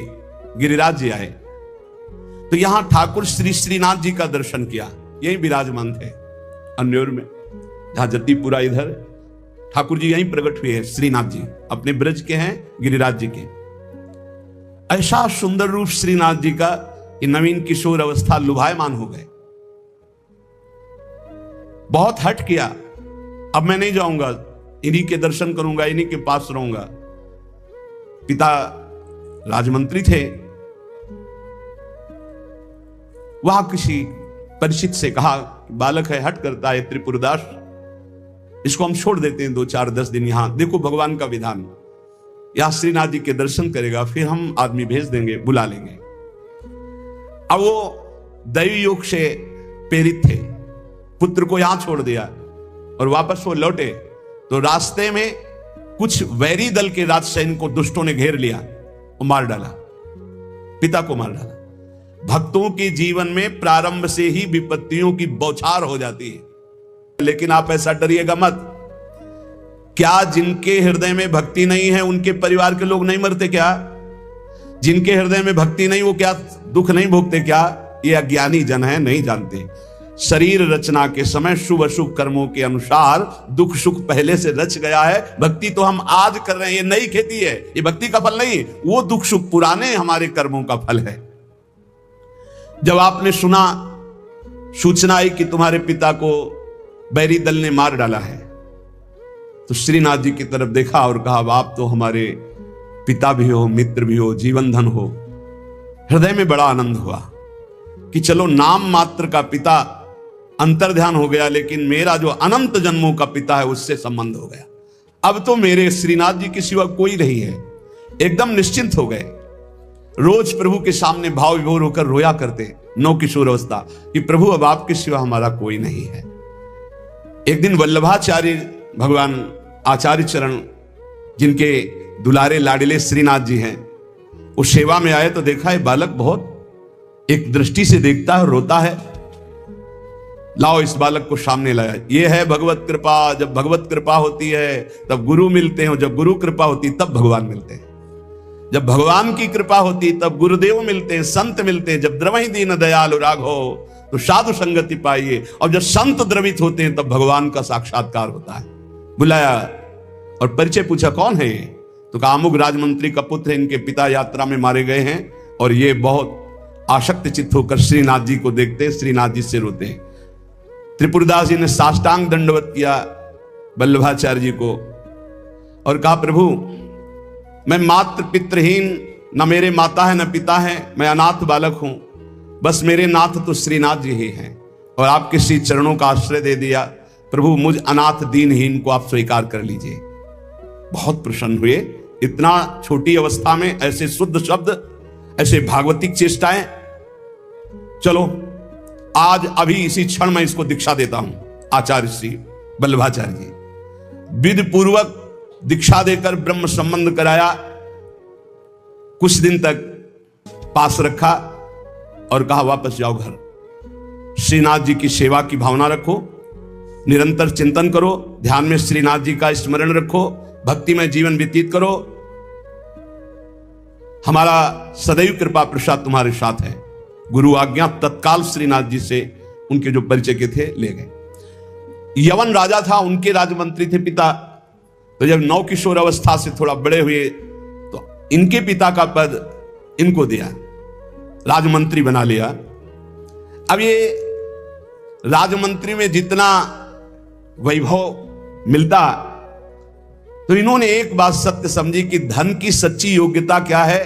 A: गिरिराज जी आए, तो यहां ठाकुर श्री श्रीनाथ जी का दर्शन किया। यही विराजमान थे अन्योर में, जहां जत्तीपुरा इधर ठाकुर जी यहीं प्रकट हुए हैं। श्रीनाथ जी अपने ब्रज के हैं, गिरिराज जी के। ऐसा सुंदर रूप श्रीनाथ जी का, ये नवीन किशोर अवस्था लुभायमान हो गए। बहुत हट किया, अब मैं नहीं जाऊंगा, इन्हीं के दर्शन करूंगा, इन्हीं के पास रहूंगा। पिता राजमंत्री थे। वहां किसी परिचित से कहा, बालक है, हट करता है त्रिपुरदास, इसको हम छोड़ देते हैं 2-4-10 दिन यहां। देखो भगवान का विधान, यहां श्रीनाथ जी के दर्शन करेगा, फिर हम आदमी भेज देंगे, बुला लेंगे। अब वो दैवी योग से प्रेरित थे, पुत्र को यहां छोड़ दिया और वापस वो लौटे तो रास्ते में कुछ वैरी दल के राजसैन को दुष्टों ने घेर लिया और मार डाला, पिता को मार डाला। भक्तों के जीवन में प्रारंभ से ही विपत्तियों की बौछार हो जाती है, लेकिन आप ऐसा डरिएगा मत। क्या जिनके हृदय में भक्ति नहीं है उनके परिवार के लोग नहीं मरते क्या? जिनके हृदय में भक्ति नहीं वो क्या दुख नहीं भोगते क्या? ये अज्ञानी जन है, नहीं जानते। शरीर रचना के समय शुभ अशुभ कर्मों के अनुसार दुख सुख पहले से रच गया है। भक्ति तो हम आज कर रहे हैं, ये नई खेती है, ये भक्ति का फल नहीं। वो दुख सुख पुराने हमारे कर्मों का फल है। जब आपने सुना, सूचना आई कि तुम्हारे पिता को बैरी दल ने मार डाला है, तो श्रीनाथ जी की तरफ देखा और कहा, आप तो हमारे पिता भी हो, मित्र भी हो, जीवन धन हो। हृदय में बड़ा आनंद हुआ कि चलो नाम मात्र का पिता अंतर ध्यान हो गया, लेकिन मेरा जो अनंत जन्मों का पिता है उससे संबंध हो गया। अब तो मेरे श्रीनाथ जी के सिवा कोई नहीं है। एकदम निश्चिंत हो गए। रोज प्रभु के सामने भाव विभोर होकर रोया करते, नौ किशोर अवस्था, कि प्रभु अब आपके सिवा हमारा कोई नहीं है। एक दिन वल्लभाचार्य भगवान आचार्य चरण, जिनके दुलारे लाडिले श्रीनाथ जी हैं, वो सेवा में आए तो देखा है बालक बहुत एक दृष्टि से देखता है और रोता है। लाओ इस बालक को सामने लाया। ये है भगवत कृपा। जब भगवत कृपा होती है तब गुरु मिलते हैं, जब गुरु कृपा होती तब भगवान मिलते हैं। जब भगवान की कृपा होती तब गुरुदेव मिलते हैं, संत मिलते हैं। जब द्रवहि दीन दयालु राघो तो साधु संगति पाइए। और जब संत द्रवित होते हैं तब भगवान का साक्षात्कार होता है। बुलाया और परिचय पूछा, कौन है ये? तो कहा, अमुक राजमंत्री का पुत्र है, इनके पिता यात्रा में मारे गए हैं। और ये बहुत आसक्त चित्त होकर श्रीनाथ जी को देखते, श्रीनाथ जी से रोते हैं। त्रिपुरदास जी ने साष्टांग दंडवत किया वल्लभाचार्य जी को और कहा, प्रभु मैं मात्र पितृहीन, न मेरे माता है न पिता है, मैं अनाथ बालक हूं, बस मेरे नाथ तो श्रीनाथ जी ही हैं। और आपके श्री चरणों का आश्रय दे दिया, प्रभु मुझ अनाथ दीनहीन को आप स्वीकार कर लीजिए। बहुत प्रसन्न हुए। इतना छोटी अवस्था में ऐसे शुद्ध शब्द, ऐसे भागवतिक चेष्टाएं। चलो आज अभी इसी क्षण मैं इसको दीक्षा देता हूं। आचार्य श्री वल्लभाचार्य जी विधि पूर्वक दीक्षा देकर ब्रह्म संबंध कराया, कुछ दिन तक पास रखा और कहा वापस जाओ घर। श्रीनाथ जी की सेवा की भावना रखो, निरंतर चिंतन करो, ध्यान में श्रीनाथ जी का स्मरण रखो, भक्ति में जीवन व्यतीत करो। हमारा सदैव कृपा प्रसाद तुम्हारे साथ है। गुरु आज्ञा तत्काल श्रीनाथ जी से उनके जो परिचय के थे ले गए। यवन राजा था, उनके राजमंत्री थे पिता। तो जब नौ किशोर अवस्था से थोड़ा बड़े हुए तो इनके पिता का पद इनको दिया, राजमंत्री बना लिया। अब ये राजमंत्री में जितना वैभव मिलता, तो इन्होंने एक बात सत्य समझी कि धन की सच्ची योग्यता क्या है?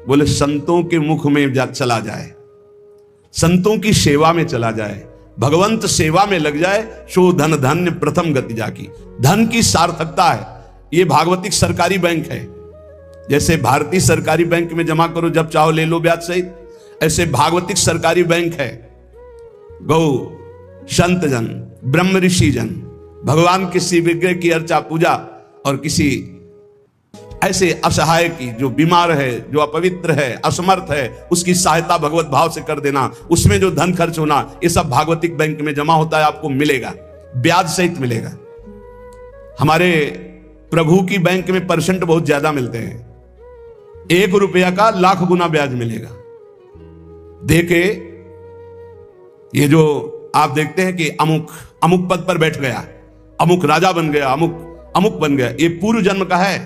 A: बोले संतों के मुख में चला जाए, संतों की सेवा में चला जाए, भगवंत सेवा में लग जाए, सो धन धन्य प्रथम गति जाकी। धन की सार्थकता है। ये भागवतिक सरकारी बैंक है। जैसे भारतीय सरकारी बैंक में जमा करो जब चाहो ले लो ब्याज सहित, ऐसे भागवतिक सरकारी बैंक है। गौ संत जन, ब्रह्म ऋषि जन, भगवान किसी विग्रह की अर्चा पूजा और किसी ऐसे असहाय की जो बीमार है, जो अपवित्र है, असमर्थ है, उसकी सहायता भगवत भाव से कर देना, उसमें जो धन खर्च होना, ये सब भागवतिक बैंक में जमा होता है, आपको मिलेगा, ब्याज सहित मिलेगा। हमारे प्रभु की बैंक में परसेंट बहुत ज्यादा मिलते हैं। 1 रुपया का लाख गुना ब्याज मिलेगा। देखे ये जो आप देखते हैं कि अमुक अमुक पद पर बैठ गया, अमुक राजा बन गया, अमुक अमुक बन गया, ये पूर्व जन्म का है।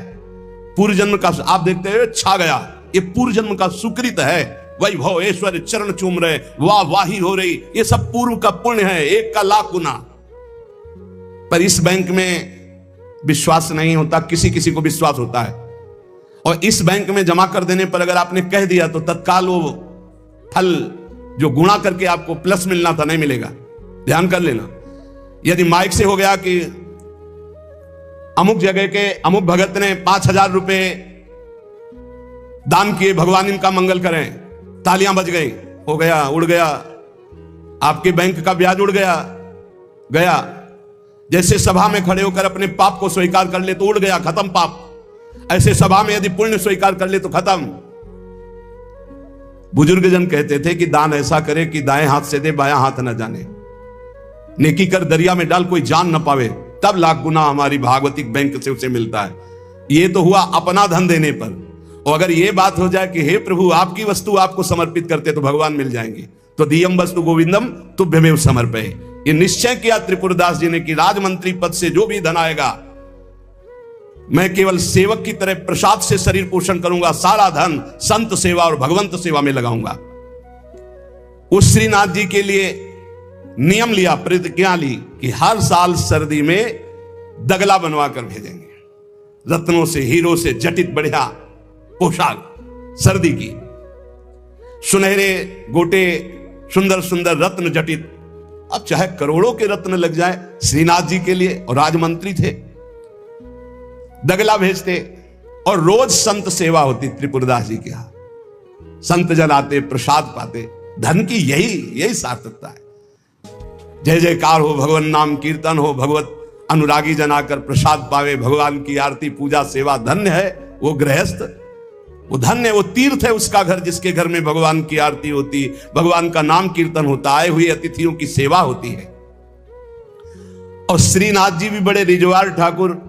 A: पूर्व जन्म का आप देखते हैं छा गया, ये पूर्व जन्म का सुकृत है। वैभव ऐश्वर्य चरण चूम रहे, वाह वाही हो रही, ये सब पूर्व का पुण्य है, 1 का लाख गुना। पर इस बैंक में विश्वास नहीं होता, किसी किसी को विश्वास होता है। और इस बैंक में जमा कर देने पर अगर आपने कह दिया तो तत्काल वो फल जो गुणा करके आपको प्लस मिलना था नहीं मिलेगा। ध्यान कर लेना। यदि माइक से हो गया कि अमुक जगह के अमुक भगत ने 5000 रुपए दान किए, भगवान इनका मंगल करें, तालियां बज गई, हो गया, उड़ गया, आपके बैंक का ब्याज उड़ गया गया। जैसे सभा में खड़े होकर अपने पाप को स्वीकार कर ले तो उड़ गया, खत्म पाप। ऐसे सभा में यदि पुण्य स्वीकार कर ले तो खत्म। बुजुर्ग जन कहते थे कि दान ऐसा करे कि दाएं हाथ से दे, बायां हाथ न जाने, नेकी कर दरिया में डाल, कोई जान न पावे, तब लाख गुना हमारी भागवतिक बैंक से उसे मिलता है। ये तो हुआ अपना धन देने पर। और अगर ये बात हो जाए कि हे प्रभु आपकी वस्तु आपको समर्पित करते तो भगवान मिल जाएंगे, तो दियम वस्तु गोविंदम तुभ्यमेव समर्पये। ये निश्चय किया त्रिपुरदास जी ने कि राजमंत्री पद से जो भी धन आएगा मैं केवल सेवक की तरह प्रसाद से शरीर पोषण करूंगा, सारा धन संत सेवा और भगवंत सेवा में लगाऊंगा। उस श्रीनाथ जी के लिए नियम लिया, प्रतिज्ञा ली कि हर साल सर्दी में दगला बनवा कर भेजेंगे, रत्नों से हीरो से जटित बढ़िया पोशाक सर्दी की, सुनहरे गोटे, सुंदर सुंदर रत्न जटित। अब चाहे करोड़ों के रत्न लग जाए श्रीनाथ जी के लिए, और राजमंत्री थे, दगला भेजते और रोज संत सेवा होती त्रिपुरदास जी के यहां। संत जन आते, प्रसाद पाते। धन की यही सार्थकता है। जय जयकार हो, भगवान नाम कीर्तन हो, भगवत अनुरागी जन आकर प्रसाद पावे, भगवान की आरती पूजा सेवा। धन्य है वो गृहस्थ, वो धन्य, वो तीर्थ है उसका घर जिसके घर में भगवान की आरती होती, भगवान का नाम कीर्तन होता, आए हुए अतिथियों की सेवा होती है। और श्रीनाथ जी भी बड़े रिजवार ठाकुर,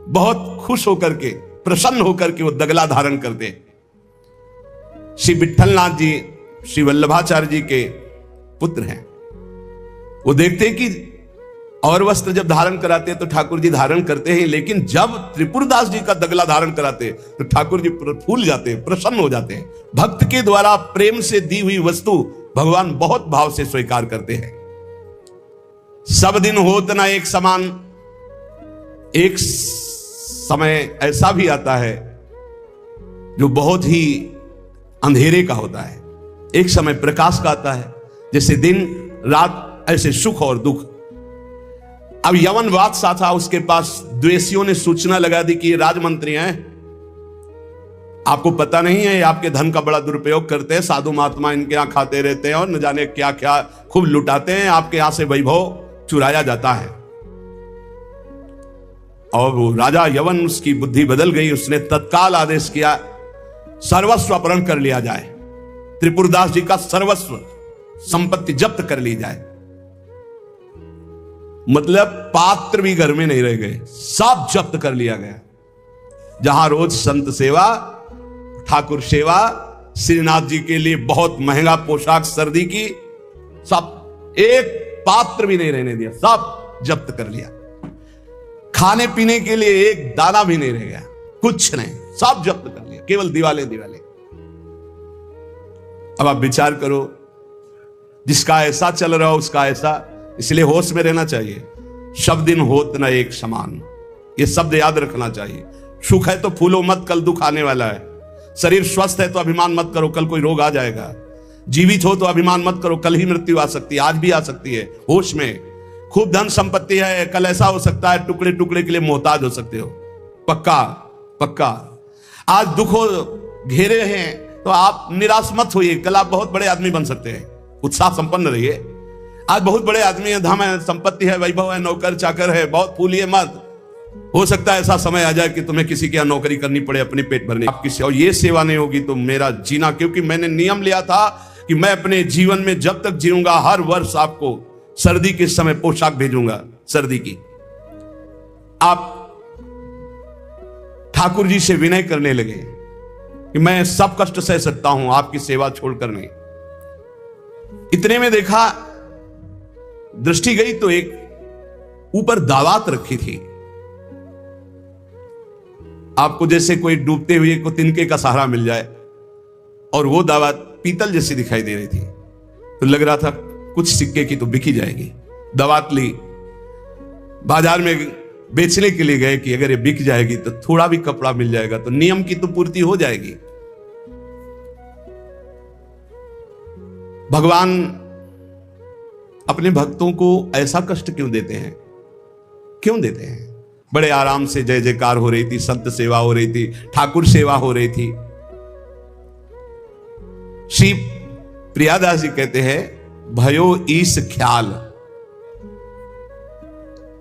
A: बहुत खुश होकर के, प्रसन्न होकर के वो दगला धारण करते। श्री विठलनाथ जी श्री वल्लभाचार्य जी के पुत्र हैं। वो देखते हैं कि और वस्त्र जब धारण कराते हैं तो ठाकुर जी धारण करते हैं, लेकिन जब त्रिपुरदास जी का दगला धारण कराते तो ठाकुर जी फूल जाते हैं, प्रसन्न हो जाते हैं। भक्त के द्वारा प्रेम से दी हुई वस्तु भगवान बहुत भाव से स्वीकार करते हैं। सब दिन होत ना एक समान, एक समय ऐसा भी आता है जो बहुत ही अंधेरे का होता है, एक समय प्रकाश का आता है। जैसे दिन रात ऐसे सुख और दुख। अब यवन बादशाह था, उसके पास द्वेषियों ने सूचना लगा दी कि ये राजमंत्री हैं, आपको पता नहीं है, ये आपके धन का बड़ा दुरुपयोग करते हैं, साधु महात्मा इनके यहां खाते रहते हैं और न जाने क्या क्या खूब लुटाते हैं, आपके यहां से वैभव चुराया जाता है। और वो राजा यवन, उसकी बुद्धि बदल गई, उसने तत्काल आदेश किया सर्वस्व अपहरण कर लिया जाए, त्रिपुरदास जी का सर्वस्व संपत्ति जब्त कर ली जाए। मतलब पात्र भी घर में नहीं रह गए, सब जब्त कर लिया गया। जहां रोज संत सेवा, ठाकुर सेवा, श्रीनाथ जी के लिए बहुत महंगा पोशाक सर्दी की, सब एक पात्र भी नहीं रहने दिया, सब जब्त कर लिया। खाने पीने के लिए एक दाना भी नहीं रह गया, कुछ नहीं, सब जब्त कर लिया, केवल दिवाले दिवाले। अब आप विचार करो, जिसका ऐसा चल रहा हो उसका ऐसा। इसलिए होश में रहना चाहिए। सब दिन होत न एक समान, ये शब्द याद रखना चाहिए। सुख है तो फूलो मत, कल दुख आने वाला है। शरीर स्वस्थ है तो अभिमान मत करो, कल कोई रोग आ जाएगा। जीवित हो तो अभिमान मत करो, कल ही मृत्यु आ सकती है, आज भी आ सकती है। होश में। खूब धन संपत्ति है, कल ऐसा हो सकता है टुकड़े टुकड़े के लिए मोहताज हो सकते हो। पक्का पक्का। आज दुख हो घेरे हैं तो आप निराश मत होइए, कल आप बहुत बड़े आदमी बन सकते हैं। उत्साह संपन्न रहिए। आज बहुत बड़े आदमी है, धन है, संपत्ति है, वैभव है, नौकर चाकर है, बहुत फूलिए मत। हो सकता है ऐसा समय आ जाए कि तुम्हें किसी के यहाँ नौकरी करनी पड़े अपने पेट भरने। आप किसी और ये सेवा नहीं होगी तो मेरा जीना, क्योंकि मैंने नियम लिया था कि मैं अपने जीवन में जब तक जीऊंगा हर वर्ष आपको सर्दी के समय पोशाक भेजूंगा, सर्दी की। आप ठाकुर जी से विनय करने लगे कि मैं सब कष्ट सह सकता हूं, आपकी सेवा छोड़कर नहीं। इतने में देखा, दृष्टि गई तो एक ऊपर दावात रखी थी। आपको जैसे कोई डूबते हुए को तिनके का सहारा मिल जाए, और वो दावत पीतल जैसी दिखाई दे रही थी, तो लग रहा था कुछ सिक्के की तो बिकी जाएगी। दावत ली, बाजार में बेचने के लिए गए कि अगर ये बिक जाएगी तो थोड़ा भी कपड़ा मिल जाएगा, तो नियम की तो पूर्ति हो जाएगी। भगवान अपने भक्तों को ऐसा कष्ट क्यों देते हैं? क्यों देते हैं? बड़े आराम से जय जयकार हो रही थी, संत सेवा हो रही थी, ठाकुर सेवा हो रही थी। श्री प्रियादास जी कहते हैं, भयो ईश ख्याल,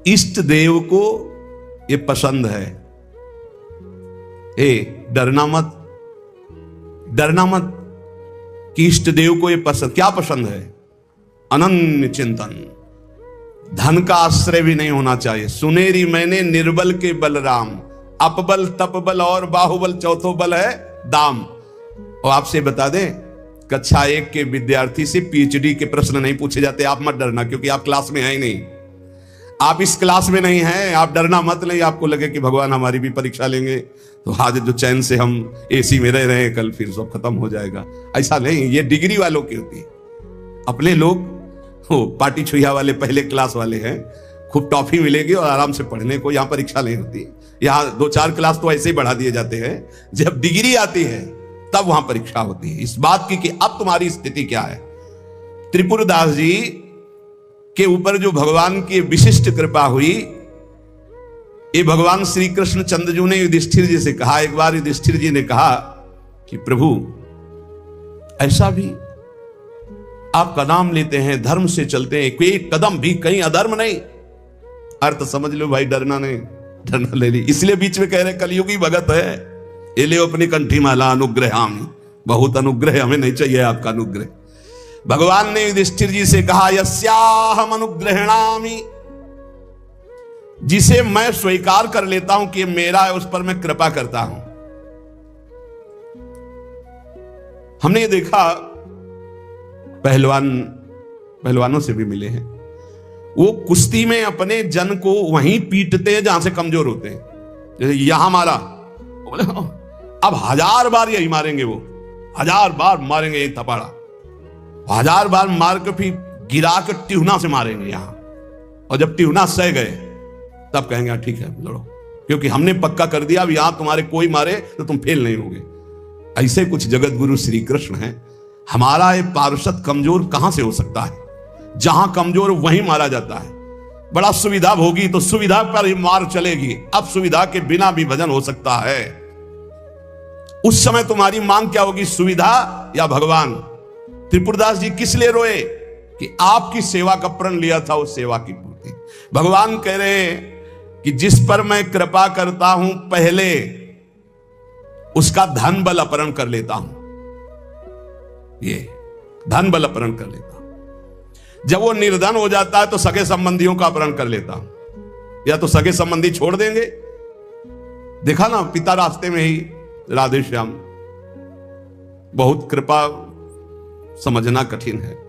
A: इष्ट देव को ये पसंद है। डरना मत, डरना मत कि इष्ट देव को ये पसंद। क्या पसंद है? अनन्य चिंतन। धन का आश्रय भी नहीं होना चाहिए। सुनेरी मैंने निर्बल के बलराम, अपबल तपबल और बाहुबल, चौथो बल है दाम। और आपसे बता दें, कक्षा 1 के विद्यार्थी से PhD के प्रश्न नहीं पूछे जाते। आप मत डरना, क्योंकि आप क्लास में हैं ही नहीं। आप इस क्लास में नहीं हैं, आप डरना मत। नहीं आपको लगे कि भगवान हमारी भी परीक्षा लेंगे, तो आज जो चैन से हम AC में रह रहे हैं, कल फिर सब खत्म हो जाएगा। ऐसा नहीं, ये डिग्री वालों की होती है। अपने लोग हो पार्टी छुइया वाले, पहले क्लास वाले हैं, खूब टॉफी मिलेगी और आराम से पढ़ने को। यहाँ परीक्षा नहीं होती। यहाँ 2-4 क्लास तो ऐसे ही बढ़ा दिए जाते हैं। जब डिग्री आती है तब वहां परीक्षा होती है, इस बात की कि अब तुम्हारी स्थिति क्या है। त्रिपुरदास जी के ऊपर जो भगवान की विशिष्ट कृपा हुई, ये भगवान श्री कृष्ण चंद्रजू ने युधिष्ठिर जी से कहा। एक बार युधिष्ठिर जी ने कहा कि प्रभु, ऐसा भी आपका नाम लेते हैं, धर्म से चलते हैं, कोई कदम भी कहीं अधर्म नहीं। अर्थ समझ लो भाई, डरना नहीं, डरना ले ली। इसलिए बीच में कह रहे कलयुगी भगत है, ये ले अपनी कंठी माला अनुग्रहामि। बहुत अनुग्रह, हमें नहीं चाहिए आपका अनुग्रह। भगवान ने युधिष्ठिर जी से कहा, यस्याहम अनुग्रहणामि, जिसे मैं स्वीकार कर लेता हूं कि मेरा है, उस पर मैं कृपा करता हूं। हमने ये देखा, पहलवानों से भी मिले हैं, वो कुश्ती में अपने जन को वहीं पीटते हैं जहां से कमजोर होते हैं। जैसे यहां मारा, बोले अब 1000 बार यही मारेंगे, वो 1000 बार मारेंगे ये थपाड़ा, 1000 बार मार के फिर गिरा के टिहुना से मारेंगे यहां। और जब टिहुना सह गए तब कहेंगे ठीक है लड़ो, क्योंकि हमने पक्का कर दिया अब यहां तुम्हारे कोई मारे तो तुम फेल नहीं होगे। ऐसे कुछ जगत गुरु श्री कृष्ण हैं। हमारा ये पार्षद कमजोर कहां से हो सकता है? जहां कमजोर वहीं मारा जाता है। बड़ा सुविधा होगी तो सुविधा पर ही मार चलेगी। अब सुविधा के बिना भी भजन हो सकता है। उस समय तुम्हारी मांग क्या होगी, सुविधा या भगवान? त्रिपुरदास जी किस लिए रोए? कि आपकी सेवा का प्रण लिया था, उस सेवा की पूर्ति। भगवान कह रहे कि जिस पर मैं कृपा करता हूं पहले उसका धन बल अपहरण कर लेता हूं। ये धन बल अपहरण कर लेता हूं। जब वो निर्धन हो जाता है तो सगे संबंधियों का अपहरण कर लेता हूं। या तो सगे संबंधी छोड़ देंगे। देखा ना पिता रास्ते में ही राधे श्याम। बहुत कृपा समझना कठिन है।